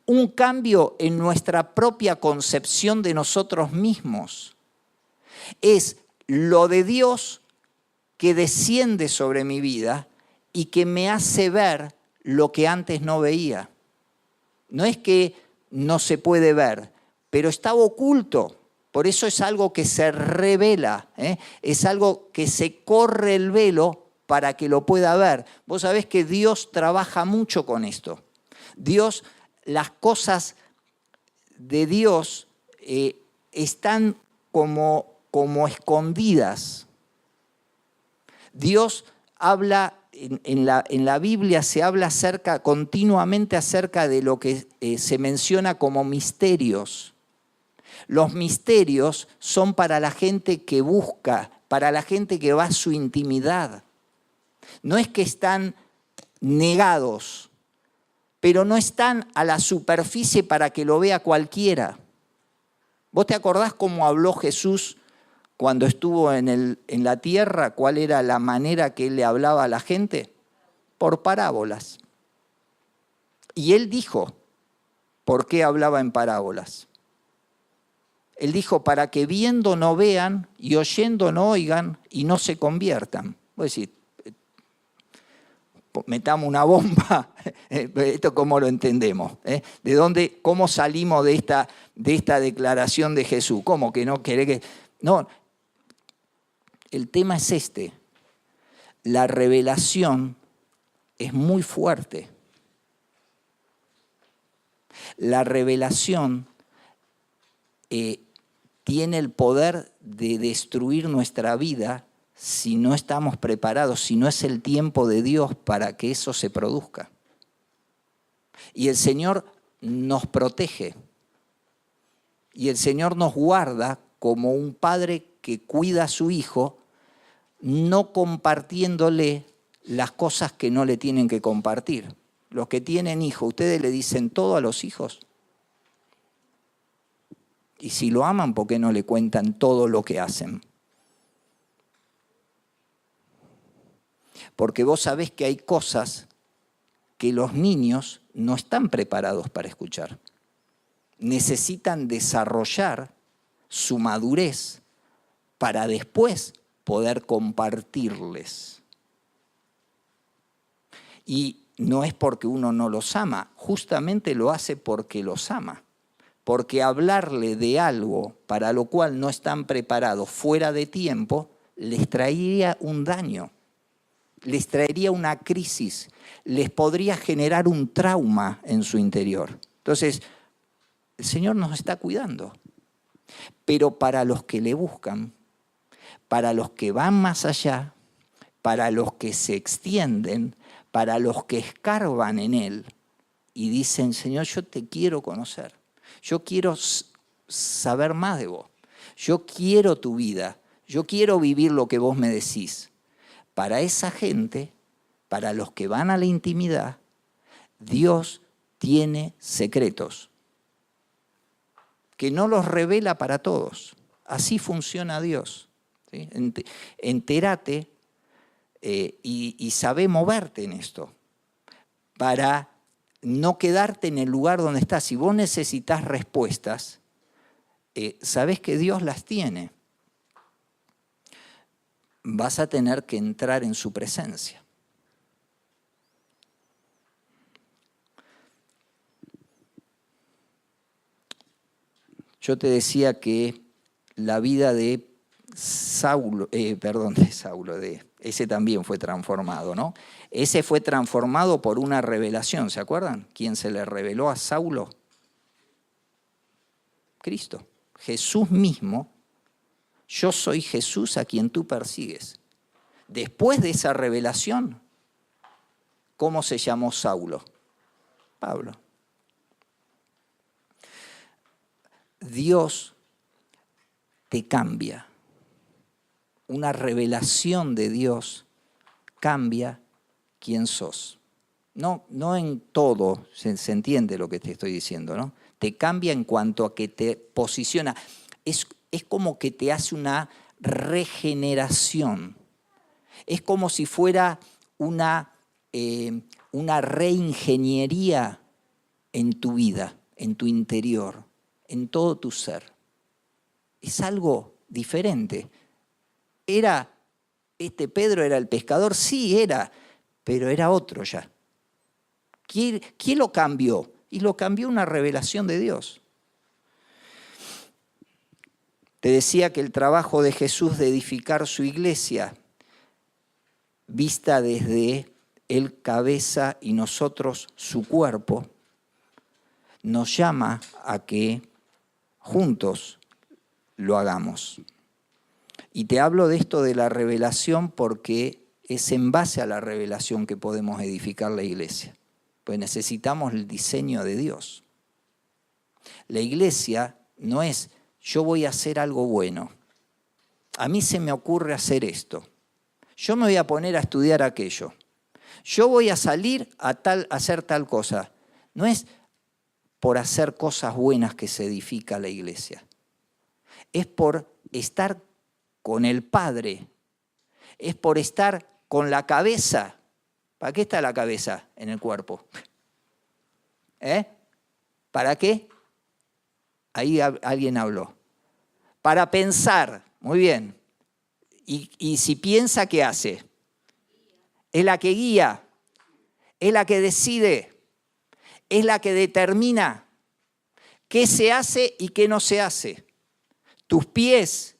un cambio en nuestra propia concepción de nosotros mismos. Es lo de Dios que desciende sobre mi vida y que me hace ver lo que antes no veía. No es que no se puede ver, pero estaba oculto. Por eso es algo que se revela, es algo que se corre el velo para que lo pueda ver. Vos sabés que Dios trabaja mucho con esto. Dios, las cosas de Dios están como escondidas. Dios habla, en la Biblia se habla continuamente acerca de lo que se menciona como misterios. Los misterios son para la gente que busca, para la gente que va a su intimidad. No es que están negados, pero no están a la superficie para que lo vea cualquiera. ¿Vos te acordás cómo habló Jesús cuando estuvo en la tierra? ¿Cuál era la manera que él le hablaba a la gente? Por parábolas. Y él dijo, ¿por qué hablaba en parábolas? Él dijo, para que viendo no vean y oyendo no oigan y no se conviertan. Vos decís, metamos una bomba, ¿esto cómo lo entendemos? ¿De dónde, cómo salimos de esta declaración de Jesús? ¿Cómo que no querés que...? No, el tema es este. La revelación es muy fuerte. La revelación tiene el poder de destruir nuestra vida si no estamos preparados, si no es el tiempo de Dios para que eso se produzca. Y el Señor nos protege. Y el Señor nos guarda como un padre que cuida a su hijo, no compartiéndole las cosas que no le tienen que compartir. Los que tienen hijos, ¿ustedes le dicen todo a los hijos? Y si lo aman, ¿por qué no le cuentan todo lo que hacen? Porque vos sabés que hay cosas que los niños no están preparados para escuchar. Necesitan desarrollar su madurez para después poder compartirles. Y no es porque uno no los ama, justamente lo hace porque los ama. Porque hablarle de algo para lo cual no están preparados fuera de tiempo, les traería un daño, les traería una crisis, les podría generar un trauma en su interior. Entonces, el Señor nos está cuidando. Pero para los que le buscan, para los que van más allá, para los que se extienden, para los que escarban en Él y dicen, Señor, yo te quiero conocer. Yo quiero saber más de vos. Yo quiero tu vida. Yo quiero vivir lo que vos me decís. Para esa gente, para los que van a la intimidad, Dios tiene secretos que no los revela para todos. Así funciona Dios. ¿Sí? Entérate y sabé moverte en esto para no quedarte en el lugar donde estás. Si vos necesitas respuestas, sabés que Dios las tiene. Vas a tener que entrar en su presencia. Yo te decía que la vida de Saulo, ese también fue transformado, ¿no? Ese fue transformado por una revelación, ¿se acuerdan? ¿Quién se le reveló a Saulo? Cristo. Jesús mismo yo soy Jesús a quien tú persigues. Después de esa revelación, ¿cómo se llamó Saulo? Pablo. Dios te cambia. Una revelación de Dios cambia quién sos. No en todo se entiende lo que te estoy diciendo, ¿no? Te cambia en cuanto a que te posiciona. Es como que te hace una regeneración. Es como si fuera una reingeniería en tu vida, en tu interior, en todo tu ser. Es algo diferente. Pedro era el pescador, sí era, pero era otro ya. ¿Quién lo cambió? Y lo cambió una revelación de Dios. Te decía que el trabajo de Jesús de edificar su iglesia, vista desde él cabeza y nosotros su cuerpo, nos llama a que juntos lo hagamos. Y te hablo de esto de la revelación porque es en base a la revelación que podemos edificar la iglesia. Pues necesitamos el diseño de Dios. La iglesia no es yo voy a hacer algo bueno. A mí se me ocurre hacer esto. Yo me voy a poner a estudiar aquello. Yo voy a salir a hacer tal cosa. No es por hacer cosas buenas que se edifica la iglesia. Es por estar con el Padre. Es por estar con la cabeza. ¿Para qué está la cabeza en el cuerpo? ¿Para qué? Ahí alguien habló. Para pensar. Muy bien. Y si piensa, ¿qué hace? Es la que guía. Es la que decide. Es la que determina qué se hace y qué no se hace. Tus pies,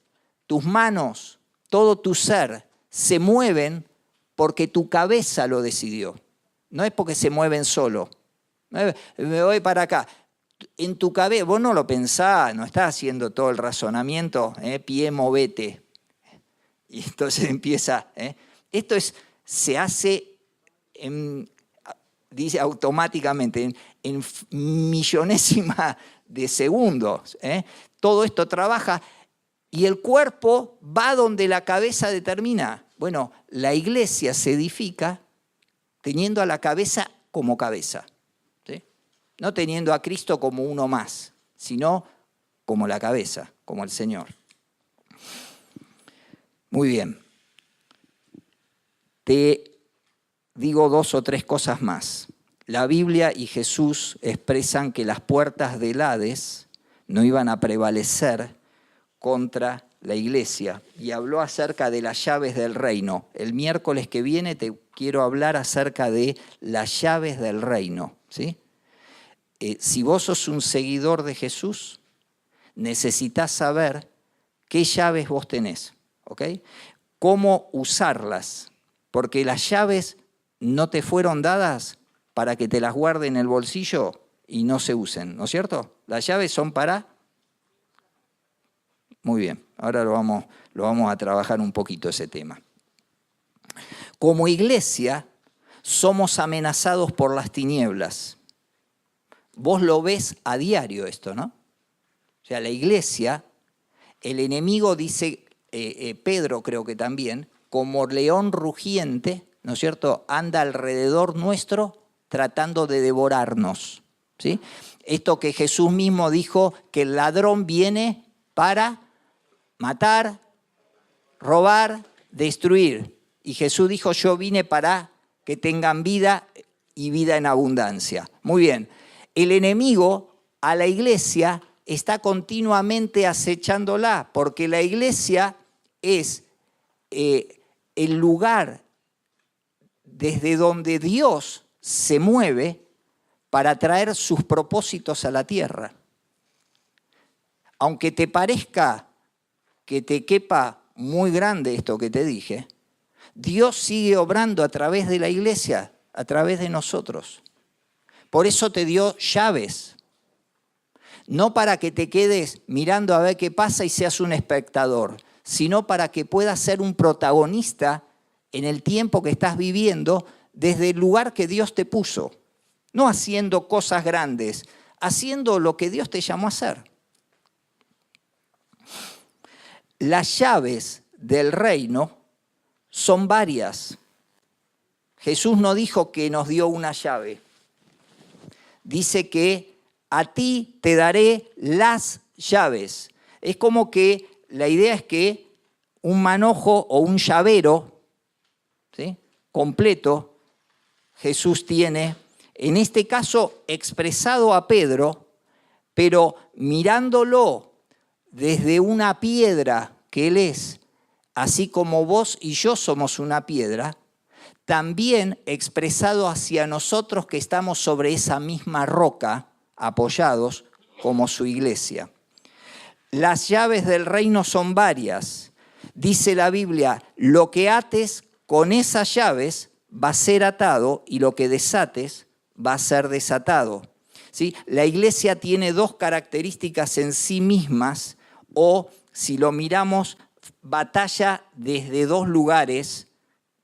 tus manos, todo tu ser se mueven porque tu cabeza lo decidió. No es porque se mueven solo. Me voy para acá. En tu cabeza, vos no lo pensás, no estás haciendo todo el razonamiento, pie, movete. Y entonces empieza. Esto se hace, dice automáticamente, en millonésima de segundos. Todo esto trabaja y el cuerpo va donde la cabeza determina. Bueno, la iglesia se edifica teniendo a la cabeza como cabeza, ¿sí? No teniendo a Cristo como uno más, sino como la cabeza, como el Señor. Muy bien. Te digo 2 o 3 cosas más. La Biblia y Jesús expresan que las puertas del Hades no iban a prevalecer contra la iglesia y habló acerca de las llaves del reino. El miércoles que viene te quiero hablar acerca de las llaves del reino, ¿sí? Si vos sos un seguidor de Jesús, necesitas saber qué llaves vos tenés, ¿ok? Cómo usarlas, porque las llaves no te fueron dadas para que te las guarden en el bolsillo y no se usen, ¿no es cierto? Las llaves son para... Muy bien, ahora lo vamos a trabajar un poquito ese tema. Como iglesia somos amenazados por las tinieblas. Vos lo ves a diario esto, ¿no? O sea, la iglesia, el enemigo dice, Pedro creo que también, como león rugiente, ¿no es cierto?, anda alrededor nuestro tratando de devorarnos, ¿sí? Esto que Jesús mismo dijo, que el ladrón viene para matar, robar, destruir. Y Jesús dijo, yo vine para que tengan vida y vida en abundancia. Muy bien, el enemigo a la iglesia está continuamente acechándola, porque la iglesia es el lugar desde donde Dios se mueve para traer sus propósitos a la tierra. Aunque te parezca que te quepa muy grande esto que te dije, Dios sigue obrando a través de la iglesia, a través de nosotros. Por eso te dio llaves. No para que te quedes mirando a ver qué pasa y seas un espectador, sino para que puedas ser un protagonista en el tiempo que estás viviendo desde el lugar que Dios te puso. No haciendo cosas grandes, haciendo lo que Dios te llamó a hacer. Las llaves del reino son varias. Jesús no dijo que nos dio una llave. Dice que a ti te daré las llaves. Es como que la idea es que un manojo o un llavero, ¿sí?, completo, Jesús tiene, en este caso expresado a Pedro, pero mirándolo desde una piedra que él es, así como vos y yo somos una piedra, también expresado hacia nosotros que estamos sobre esa misma roca, apoyados como su iglesia. Las llaves del reino son varias. Dice la Biblia, lo que ates con esas llaves va a ser atado y lo que desates va a ser desatado. ¿Sí? La iglesia tiene dos características en sí mismas, o si lo miramos, batalla desde dos lugares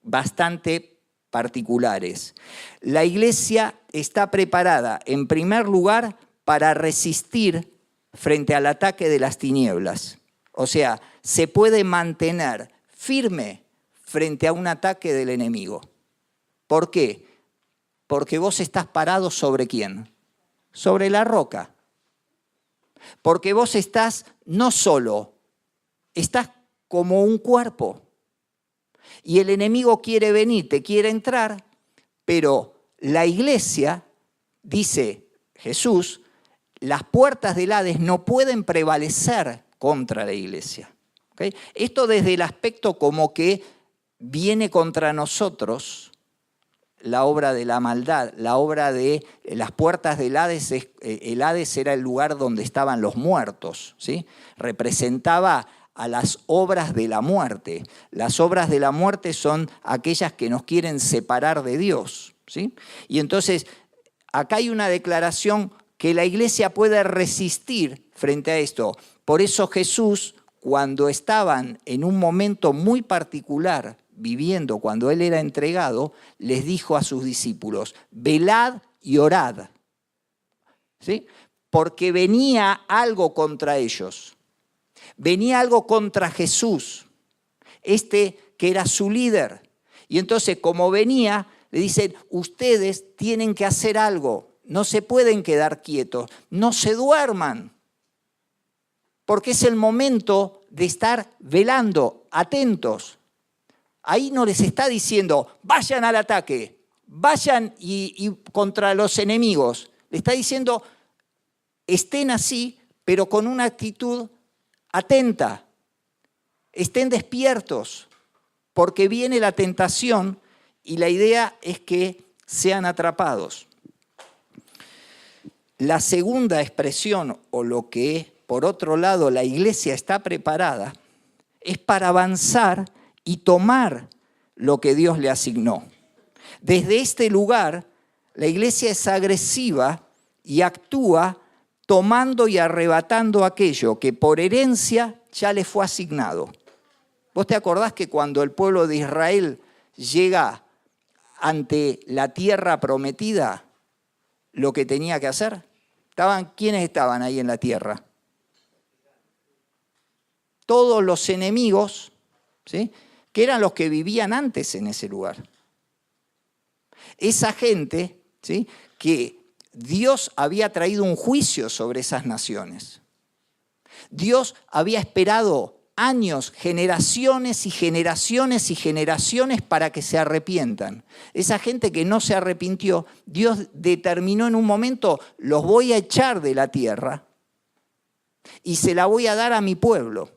bastante particulares. La iglesia está preparada, en primer lugar, para resistir frente al ataque de las tinieblas. O sea, se puede mantener firme frente a un ataque del enemigo. ¿Por qué? Porque vos estás parado ¿sobre quién? Sobre la roca. Porque vos estás no solo, estás como un cuerpo. Y el enemigo quiere venir, te quiere entrar, pero la iglesia, dice Jesús, las puertas del Hades no pueden prevalecer contra la iglesia. ¿Okay? Esto desde el aspecto como que viene contra nosotros la obra de la maldad, la obra de las puertas del Hades. El Hades era el lugar donde estaban los muertos, ¿sí? Representaba a las obras de la muerte. Las obras de la muerte son aquellas que nos quieren separar de Dios, ¿sí? Y entonces, acá hay una declaración que la iglesia puede resistir frente a esto. Por eso Jesús, cuando estaban en un momento muy particular, viviendo, cuando Él era entregado, les dijo a sus discípulos, velad y orad, ¿sí? Porque venía algo contra ellos. Venía algo contra Jesús, que era su líder. Y entonces, como venía, le dicen, ustedes tienen que hacer algo, no se pueden quedar quietos, no se duerman, porque es el momento de estar velando, atentos. Ahí no les está diciendo, vayan al ataque, vayan y contra los enemigos. Le está diciendo, estén así, pero con una actitud atenta, estén despiertos, porque viene la tentación y la idea es que sean atrapados. La segunda expresión, o lo que por otro lado la iglesia está preparada, es para avanzar y tomar lo que Dios le asignó. Desde este lugar, la iglesia es agresiva y actúa tomando y arrebatando aquello que por herencia ya le fue asignado. ¿Vos te acordás que cuando el pueblo de Israel llega ante la tierra prometida, lo que tenía que hacer? ¿Quiénes estaban ahí en la tierra? Todos los enemigos, ¿sí?, que eran los que vivían antes en ese lugar. Esa gente, ¿sí?, que Dios había traído un juicio sobre esas naciones. Dios había esperado años, generaciones y generaciones y generaciones para que se arrepientan. Esa gente que no se arrepintió, Dios determinó en un momento, los voy a echar de la tierra y se la voy a dar a mi pueblo.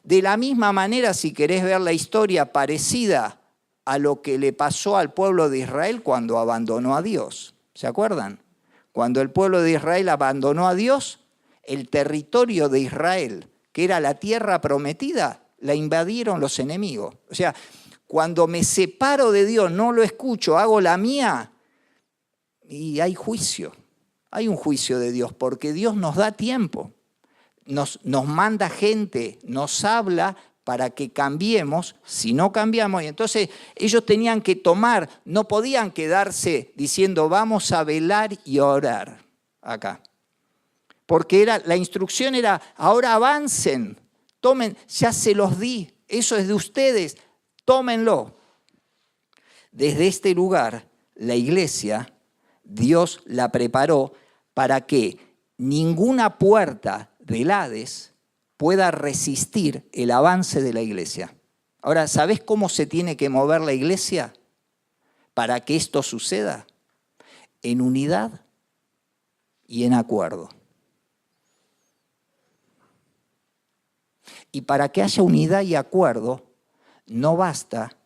De la misma manera, si querés ver la historia parecida a lo que le pasó al pueblo de Israel cuando abandonó a Dios. ¿Se acuerdan? Cuando el pueblo de Israel abandonó a Dios, el territorio de Israel, que era la tierra prometida, la invadieron los enemigos. O sea, cuando me separo de Dios, no lo escucho, hago la mía, y hay juicio. Hay un juicio de Dios, porque Dios nos da tiempo. nos manda gente, nos habla para que cambiemos, si no cambiamos, y entonces ellos tenían que tomar, no podían quedarse diciendo vamos a velar y a orar acá. Porque la instrucción era, ahora avancen, tomen, ya se los di, eso es de ustedes, tómenlo. Desde este lugar, la iglesia, Dios la preparó para que ninguna puerta del Hades pueda resistir el avance de la iglesia. Ahora, ¿sabés cómo se tiene que mover la iglesia para que esto suceda? En unidad y en acuerdo. Y para que haya unidad y acuerdo, no basta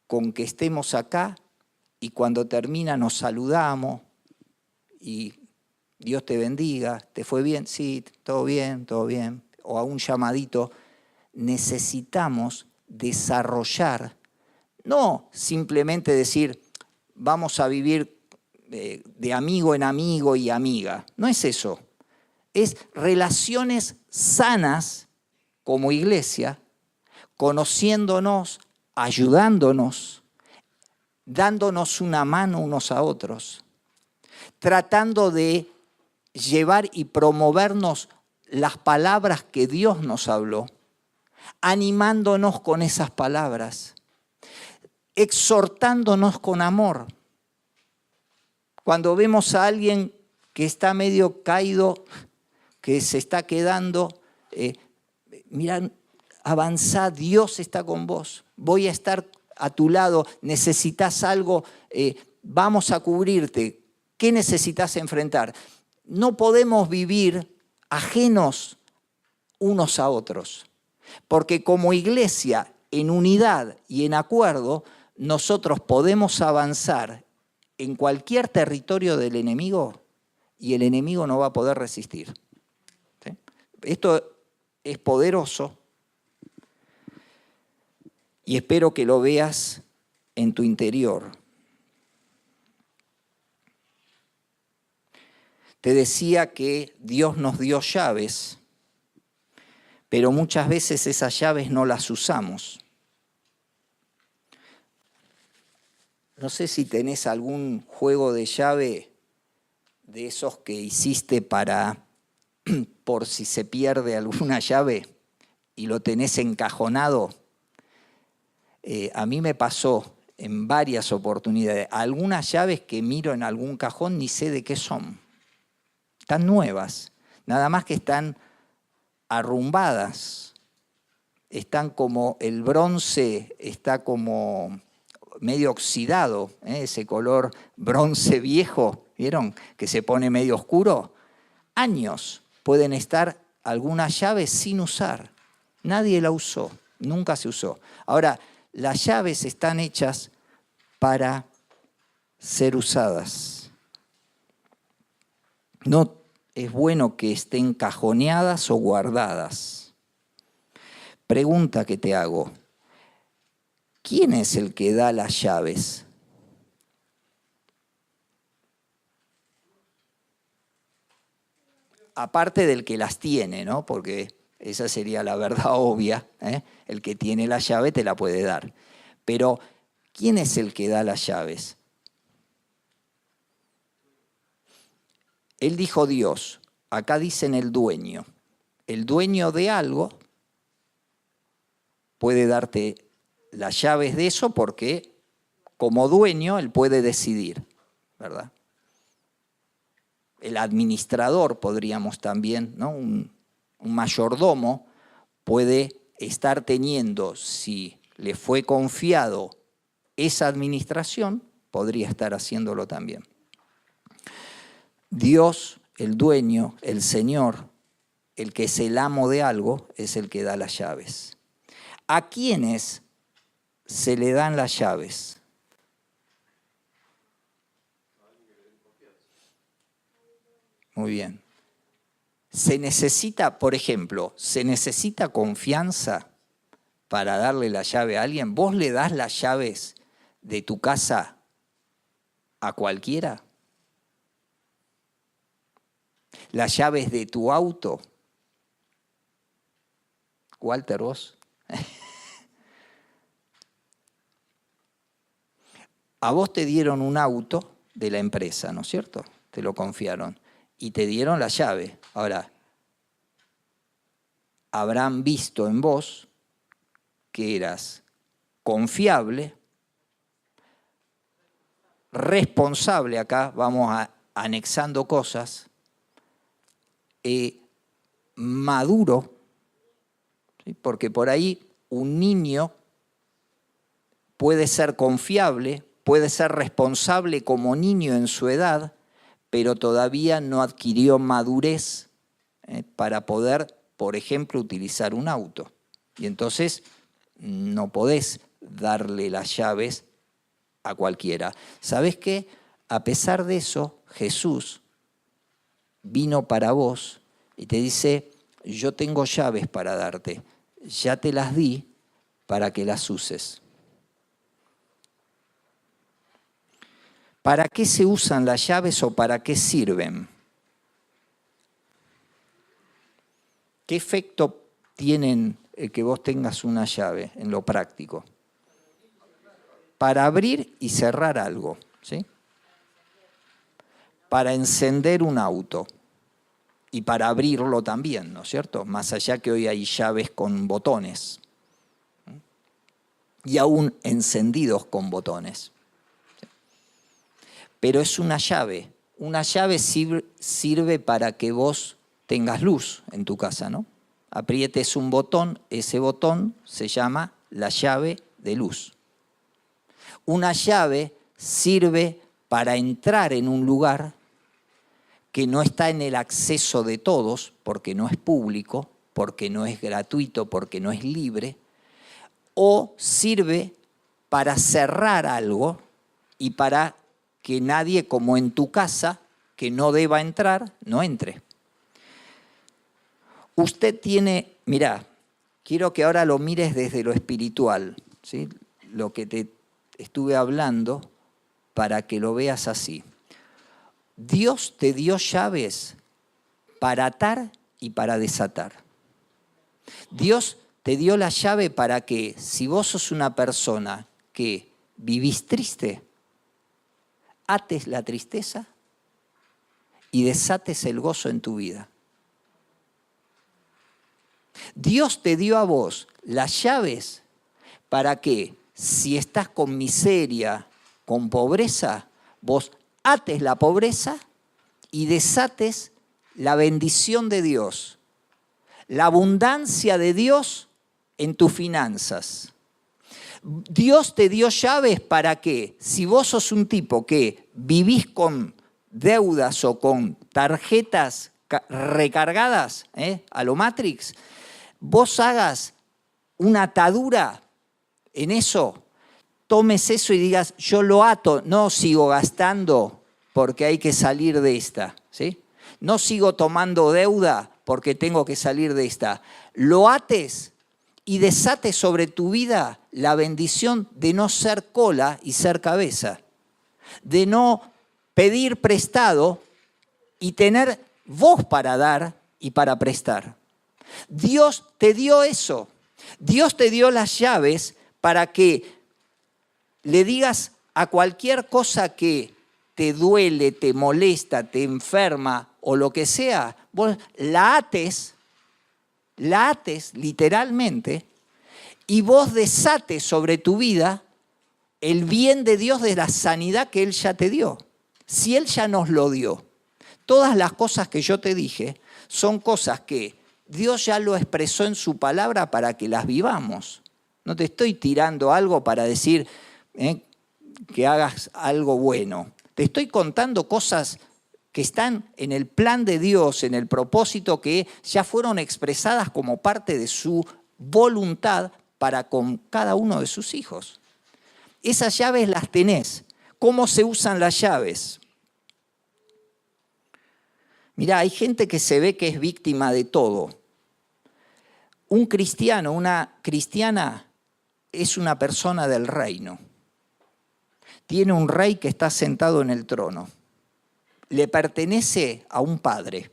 con que estemos acá y cuando termina nos saludamos y Dios te bendiga, ¿te fue bien? Sí, todo bien, todo bien. O a un llamadito. Necesitamos desarrollar, no simplemente decir, vamos a vivir de amigo en amigo y amiga. No es eso. Es relaciones sanas como iglesia, conociéndonos, ayudándonos, dándonos una mano unos a otros, tratando de llevar y promovernos las palabras que Dios nos habló, animándonos con esas palabras, exhortándonos con amor. Cuando vemos a alguien que está medio caído, que se está quedando, mira, avanzá, Dios está con vos, voy a estar a tu lado, necesitas algo, vamos a cubrirte, ¿qué necesitas enfrentar? No podemos vivir ajenos unos a otros, porque como iglesia, en unidad y en acuerdo, nosotros podemos avanzar en cualquier territorio del enemigo y el enemigo no va a poder resistir. ¿Sí? Esto es poderoso y espero que lo veas en tu interior. Te decía que Dios nos dio llaves, pero muchas veces esas llaves no las usamos. No sé si tenés algún juego de llave de esos que hiciste para, por si se pierde alguna llave y lo tenés encajonado. A mí me pasó en varias oportunidades. Algunas llaves que miro en algún cajón ni sé de qué son. Están nuevas, nada más que están arrumbadas. Están como, el bronce está como medio oxidado, ese color bronce viejo, ¿vieron? Que se pone medio oscuro. Años pueden estar algunas llaves sin usar. Nadie la usó, nunca se usó. Ahora, las llaves están hechas para ser usadas. No es bueno que estén cajoneadas o guardadas. Pregunta que te hago. ¿Quién es el que da las llaves? Aparte del que las tiene, ¿no? Porque esa sería la verdad obvia, ¿eh? El que tiene la llave te la puede dar. Pero, ¿quién es el que da las llaves? Él dijo Dios, acá dicen el dueño. El dueño de algo puede darte las llaves de eso porque como dueño él puede decidir, ¿verdad? El administrador podríamos también, ¿no? Un mayordomo puede estar teniendo, si le fue confiado esa administración, podría estar haciéndolo también. Dios, el dueño, el Señor, el que es el amo de algo, es el que da las llaves. ¿A quiénes se le dan las llaves? Muy bien. Se necesita, por ejemplo, se necesita confianza para darle la llave a alguien. ¿Vos le das las llaves de tu casa a cualquiera? las llaves de tu auto. Walter, vos. A vos te dieron un auto de la empresa, ¿no es cierto? Te lo confiaron y te dieron la llave. Ahora, habrán visto en vos que eras confiable, responsable, acá vamos anexando cosas, maduro, ¿sí? Porque por ahí un niño puede ser confiable, puede ser responsable como niño en su edad, pero todavía no adquirió madurez para poder, por ejemplo, utilizar un auto. Y entonces no podés darle las llaves a cualquiera. ¿Sabés qué? A pesar de eso, Jesús vino para vos y te dice, yo tengo llaves para darte, ya te las di para que las uses. ¿Para qué se usan las llaves o para qué sirven? ¿Qué efecto tienen el que vos tengas una llave en lo práctico? Para abrir y cerrar algo, ¿sí? Para encender un auto y para abrirlo también, ¿no es cierto? Más allá que hoy hay llaves con botones y aún encendidos con botones. Pero es una llave. Una llave sirve para que vos tengas luz en tu casa, ¿no? Aprietes un botón, ese botón se llama la llave de luz. Una llave sirve para entrar en un lugar que no está en el acceso de todos, porque no es público, porque no es gratuito, porque no es libre, o sirve para cerrar algo y para que nadie, como en tu casa, que no deba entrar, no entre. Usted tiene, mirá, quiero que ahora lo mires desde lo espiritual, ¿sí? Lo que te estuve hablando, para que lo veas así. Dios te dio llaves para atar y para desatar. Dios te dio la llave para que, si vos sos una persona que vivís triste, ates la tristeza y desates el gozo en tu vida. Dios te dio a vos las llaves para que, si estás con miseria, con pobreza, vos ates la pobreza y desates la bendición de Dios, la abundancia de Dios en tus finanzas. Dios te dio llaves para que, si vos sos un tipo que vivís con deudas o con tarjetas recargadas a lo Matrix, vos hagas una atadura en eso, tomes eso y digas, yo lo ato, no sigo gastando porque hay que salir de esta, ¿sí? No sigo tomando deuda porque tengo que salir de esta. Lo ates y desates sobre tu vida la bendición de no ser cola y ser cabeza, de no pedir prestado y tener vos para dar y para prestar. Dios te dio eso. Dios te dio las llaves para que le digas a cualquier cosa que te duele, te molesta, te enferma o lo que sea, vos la ates literalmente y vos desates sobre tu vida el bien de Dios, de la sanidad que Él ya te dio. Si Él ya nos lo dio, todas las cosas que yo te dije son cosas que Dios ya lo expresó en su palabra para que las vivamos. No te estoy tirando algo para decir que hagas algo bueno. Te estoy contando cosas que están en el plan de Dios, en el propósito que ya fueron expresadas como parte de su voluntad para con cada uno de sus hijos. Esas llaves las tenés. ¿Cómo se usan las llaves? Mirá, hay gente que se ve que es víctima de todo. Un cristiano, una cristiana es una persona del reino. Tiene un rey que está sentado en el trono. Le pertenece a un padre.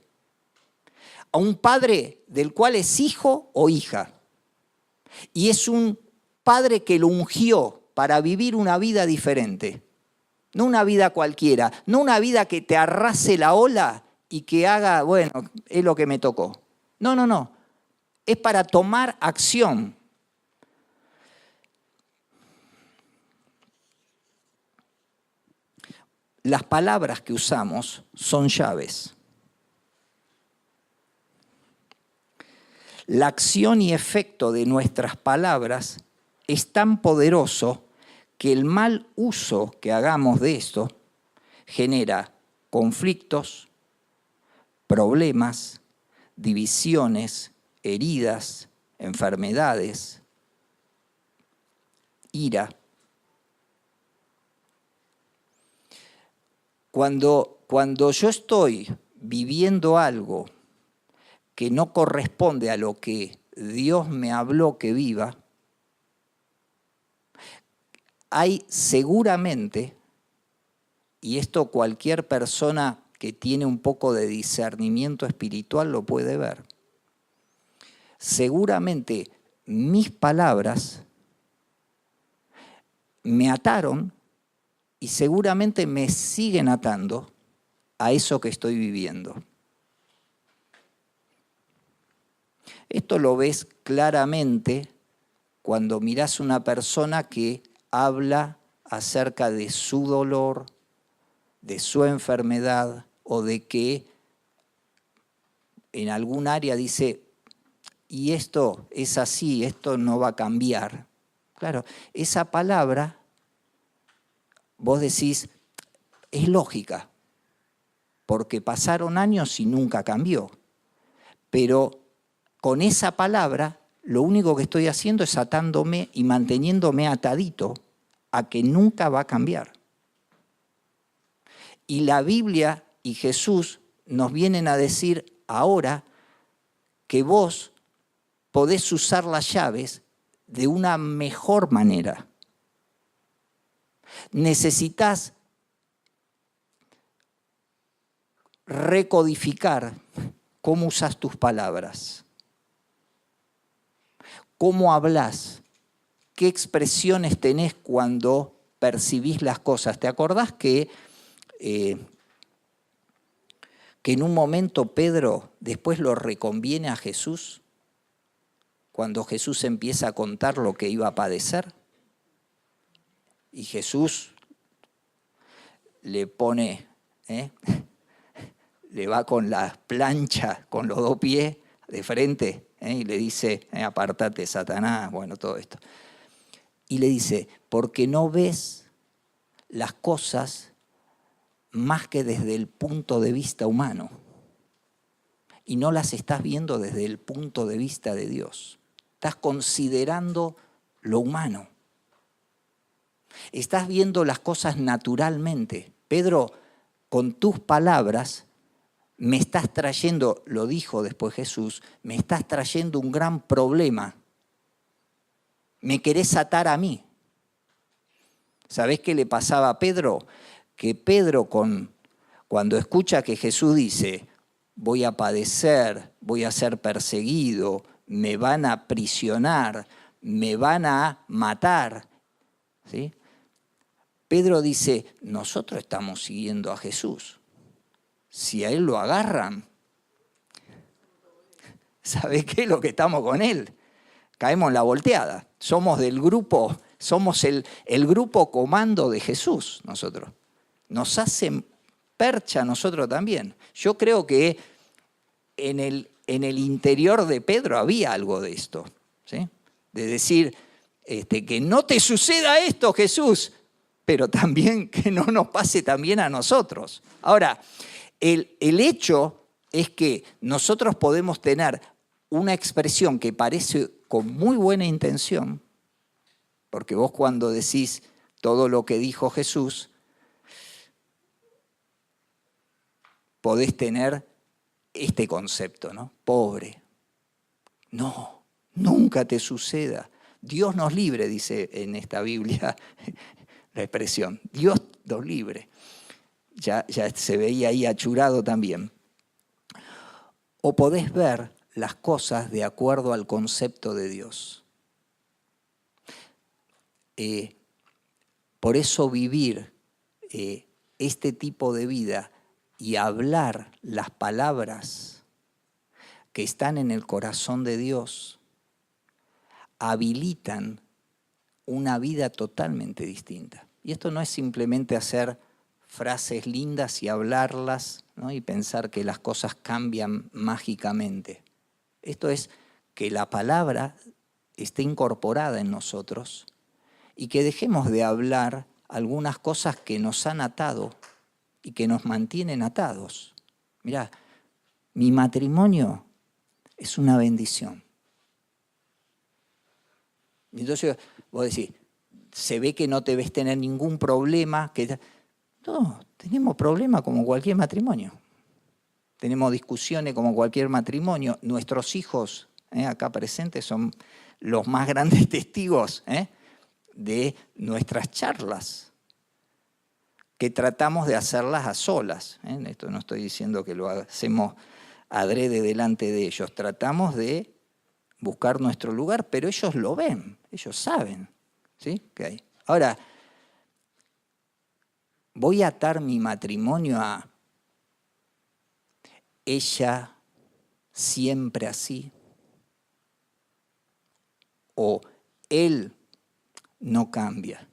a un padre del cual es hijo o hija. Y es un padre que lo ungió para vivir una vida diferente. No una vida cualquiera, no una vida que te arrase la ola y que haga, bueno, es lo que me tocó. No, no, no. Es para tomar acción. Las palabras que usamos son llaves. La acción y efecto de nuestras palabras es tan poderoso que el mal uso que hagamos de esto genera conflictos, problemas, divisiones, heridas, enfermedades, ira. Cuando yo estoy viviendo algo que no corresponde a lo que Dios me habló que viva, hay seguramente, y esto cualquier persona que tiene un poco de discernimiento espiritual lo puede ver, seguramente mis palabras me ataron y seguramente me siguen atando a eso que estoy viviendo. Esto lo ves claramente cuando mirás una persona que habla acerca de su dolor, de su enfermedad o de que en algún área dice, y esto es así, esto no va a cambiar. Claro, esa palabra, vos decís, es lógica, porque pasaron años y nunca cambió. Pero con esa palabra, lo único que estoy haciendo es atándome y manteniéndome atadito a que nunca va a cambiar. Y la Biblia y Jesús nos vienen a decir ahora que vos podés usar las llaves de una mejor manera. Necesitas recodificar cómo usas tus palabras, cómo hablas, qué expresiones tenés cuando percibís las cosas. ¿Te acordás que en un momento Pedro después lo reconviene a Jesús? Cuando Jesús empieza a contar lo que iba a padecer. Y Jesús le pone, le va con la plancha, con los dos pies de frente, y le dice, apártate, Satanás, bueno, todo esto. Y le dice, porque no ves las cosas más que desde el punto de vista humano. Y no las estás viendo desde el punto de vista de Dios. Estás considerando lo humano. Estás viendo las cosas naturalmente. Pedro, con tus palabras, me estás trayendo, lo dijo después Jesús, me estás trayendo un gran problema. Me querés atar a mí. ¿Sabés qué le pasaba a Pedro? Que Pedro, cuando escucha que Jesús dice, voy a padecer, voy a ser perseguido, me van a aprisionar, me van a matar, ¿sí? Pedro dice, nosotros estamos siguiendo a Jesús. Si a él lo agarran, ¿sabés qué es lo que estamos con él? Caemos en la volteada. Somos del grupo, somos el grupo comando de Jesús, nosotros. Nos hacen percha a nosotros también. Yo creo que en el interior de Pedro había algo de esto, ¿sí? De decir, que no te suceda esto, Jesús, pero también que no nos pase también a nosotros. Ahora, el hecho es que nosotros podemos tener una expresión que parece con muy buena intención, porque vos cuando decís todo lo que dijo Jesús, podés tener este concepto, ¿no? Pobre. No, nunca te suceda. Dios nos libre, dice en esta Biblia la expresión. Dios nos libre. Ya se veía ahí achurado también. o podés ver las cosas de acuerdo al concepto de Dios. Por eso vivir este tipo de vida y hablar las palabras que están en el corazón de Dios habilitan una vida totalmente distinta. Y esto no es simplemente hacer frases lindas y hablarlas, ¿no? Y pensar que las cosas cambian mágicamente. Esto es que la palabra esté incorporada en nosotros y que dejemos de hablar algunas cosas que nos han atado y que nos mantienen atados. Mirá, mi matrimonio es una bendición. Entonces vos decís, se ve que no te ves tener ningún problema. No, tenemos problemas como cualquier matrimonio. Tenemos discusiones como cualquier matrimonio. Nuestros hijos, acá presentes, son los más grandes testigos de nuestras charlas, que tratamos de hacerlas a solas. Esto no estoy diciendo que lo hacemos adrede delante de ellos. Tratamos de buscar nuestro lugar, pero ellos lo ven, ellos saben, ¿sí? ¿Qué hay? Ahora, ¿voy a atar mi matrimonio a ella siempre así? ¿O él no cambia?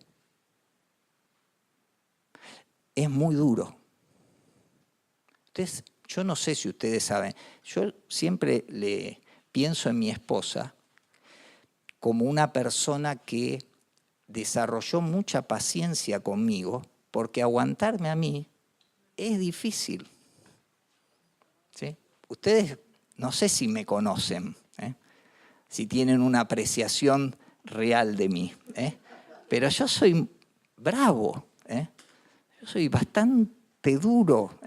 Es muy duro. Entonces, yo no sé si ustedes saben, yo siempre le pienso en mi esposa como una persona que desarrolló mucha paciencia conmigo, porque aguantarme a mí es difícil. ¿Sí? Ustedes no sé si me conocen, si tienen una apreciación real de mí, pero yo soy bravo, yo soy bastante duro,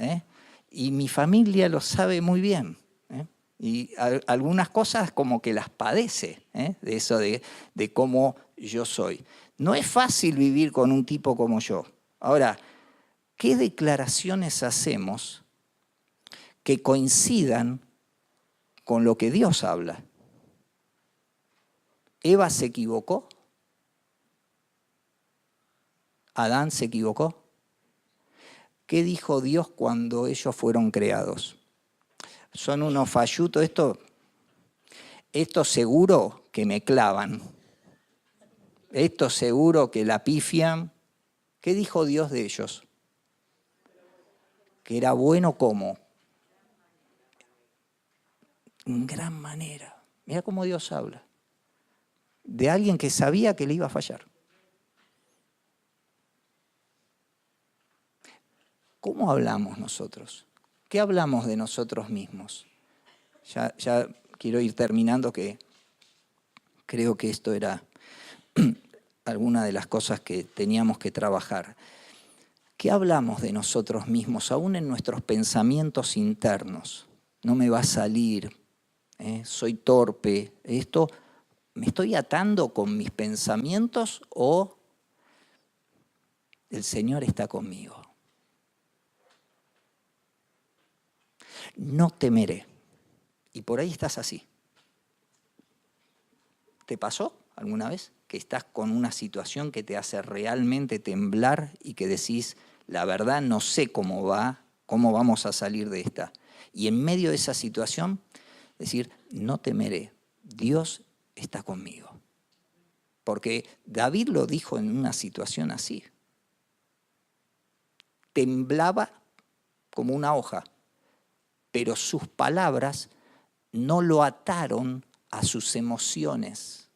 y mi familia lo sabe muy bien. Y algunas cosas como que las padece, de eso de cómo yo soy. No es fácil vivir con un tipo como yo. Ahora, ¿qué declaraciones hacemos que coincidan con lo que Dios habla? ¿Eva se equivocó? ¿Adán se equivocó? ¿Qué dijo Dios cuando ellos fueron creados? Son unos fallutos, esto seguro que me clavan, esto seguro que la pifian. ¿Qué dijo Dios de ellos? Que era bueno como. En gran manera. Mira cómo Dios habla. De alguien que sabía que le iba a fallar. ¿Cómo hablamos nosotros? ¿Qué hablamos de nosotros mismos? Ya quiero ir terminando, que creo que esto era alguna de las cosas que teníamos que trabajar. ¿Qué hablamos de nosotros mismos, aún en nuestros pensamientos internos? No me va a salir, soy torpe. ¿Esto me estoy atando con mis pensamientos o el Señor está conmigo? No temeré. Y por ahí estás así. ¿Te pasó alguna vez que estás con una situación que te hace realmente temblar y que decís, la verdad no sé cómo vamos a salir de esta? Y en medio de esa situación, decir, no temeré, Dios está conmigo. Porque David lo dijo en una situación así. Temblaba como una hoja, pero sus palabras no lo ataron a sus emociones.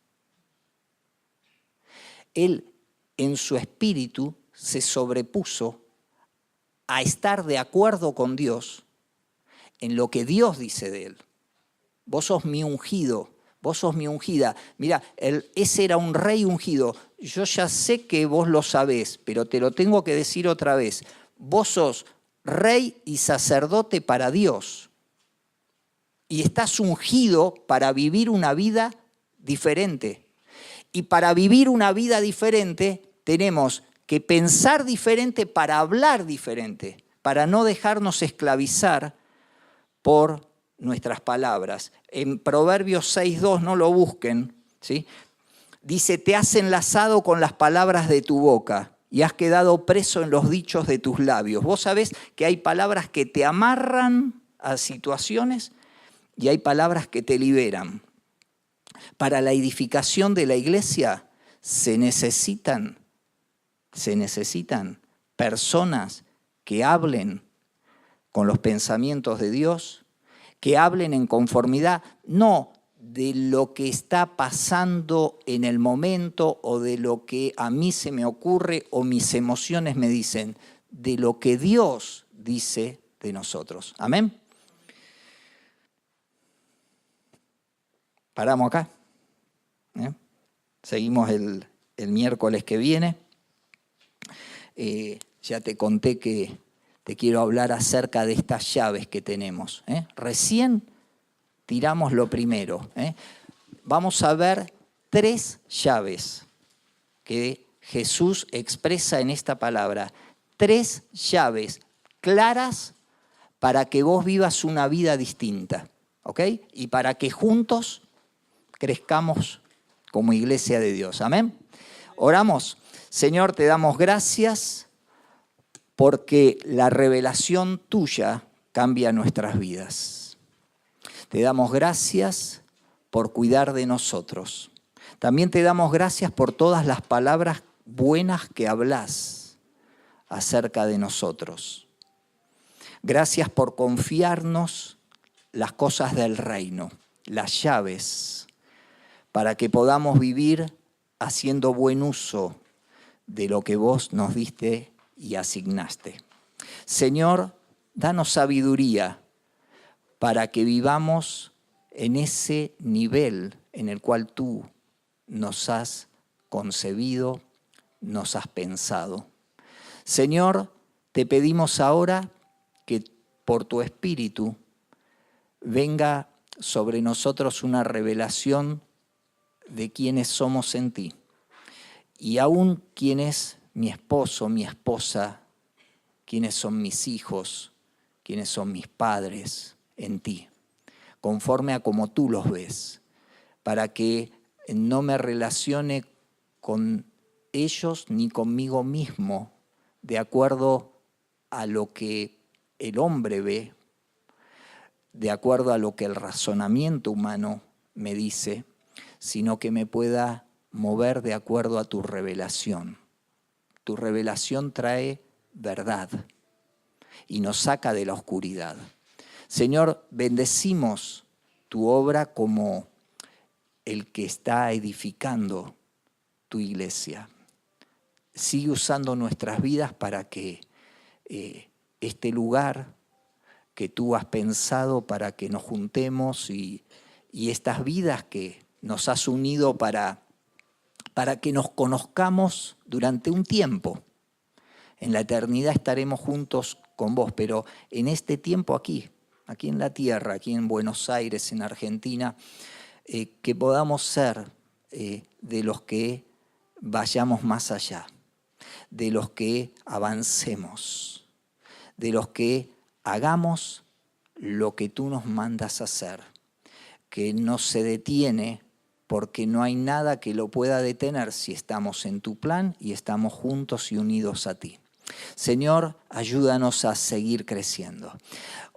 Él, en su espíritu, se sobrepuso a estar de acuerdo con Dios en lo que Dios dice de él. Vos sos mi ungido, vos sos mi ungida. Mirá, ese era un rey ungido. Yo ya sé que vos lo sabés, pero te lo tengo que decir otra vez. Vos sos rey y sacerdote para Dios. Y estás ungido para vivir una vida diferente. Y para vivir una vida diferente tenemos que pensar diferente para hablar diferente, para no dejarnos esclavizar por nuestras palabras. En Proverbios 6:2, no lo busquen, ¿sí? Dice, te has enlazado con las palabras de tu boca y has quedado preso en los dichos de tus labios. Vos sabés que hay palabras que te amarran a situaciones y hay palabras que te liberan. Para la edificación de la iglesia se necesitan personas que hablen con los pensamientos de Dios, que hablen en conformidad, no de lo que está pasando en el momento o de lo que a mí se me ocurre o mis emociones me dicen, de lo que Dios dice de nosotros. Amén. Paramos acá. Seguimos el miércoles que viene. Ya te conté que te quiero hablar acerca de estas llaves que tenemos. Recién tiramos lo primero. Vamos a ver 3 llaves que Jesús expresa en esta palabra. 3 llaves claras para que vos vivas una vida distinta, ¿ok? Y para que juntos crezcamos como iglesia de Dios. Amén. Oramos. Señor, te damos gracias porque la revelación tuya cambia nuestras vidas. Te damos gracias por cuidar de nosotros. También te damos gracias por todas las palabras buenas que hablas acerca de nosotros. Gracias por confiarnos las cosas del reino, las llaves, para que podamos vivir haciendo buen uso de lo que vos nos diste y asignaste. Señor, danos sabiduría para que vivamos en ese nivel en el cual tú nos has concebido, nos has pensado. Señor, te pedimos ahora que por tu Espíritu venga sobre nosotros una revelación de quiénes somos en ti. Y aún quién es mi esposo, mi esposa, quiénes son mis hijos, quiénes son mis padres en ti, conforme a como tú los ves, para que no me relacione con ellos ni conmigo mismo de acuerdo a lo que el hombre ve, de acuerdo a lo que el razonamiento humano me dice, sino que me pueda mover de acuerdo a tu revelación. Tu revelación trae verdad y nos saca de la oscuridad. Señor, bendecimos tu obra como el que está edificando tu iglesia. Sigue usando nuestras vidas para que este lugar que tú has pensado para que nos juntemos y estas vidas que nos has unido para que nos conozcamos durante un tiempo. En la eternidad estaremos juntos con vos, pero en este tiempo aquí en la tierra, aquí en Buenos Aires, en Argentina, que podamos ser de los que vayamos más allá, de los que avancemos, de los que hagamos lo que tú nos mandas hacer, que no se detiene porque no hay nada que lo pueda detener si estamos en tu plan y estamos juntos y unidos a ti. Señor, ayúdanos a seguir creciendo.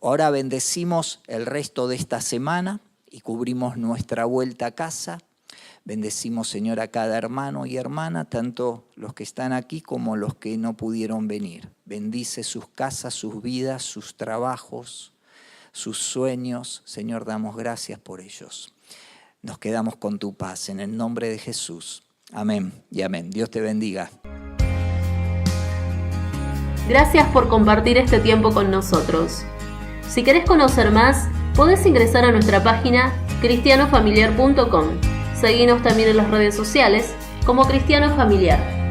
Ahora bendecimos el resto de esta semana y cubrimos nuestra vuelta a casa. Bendecimos, Señor, a cada hermano y hermana, tanto los que están aquí como los que no pudieron venir. Bendice sus casas, sus vidas, sus trabajos, sus sueños. Señor, damos gracias por ellos. Nos quedamos con tu paz en el nombre de Jesús. Amén y amén. Dios te bendiga. Gracias por compartir este tiempo con nosotros. Si querés conocer más, podés ingresar a nuestra página cristianofamiliar.com. Seguinos también en las redes sociales como Cristiano Familiar.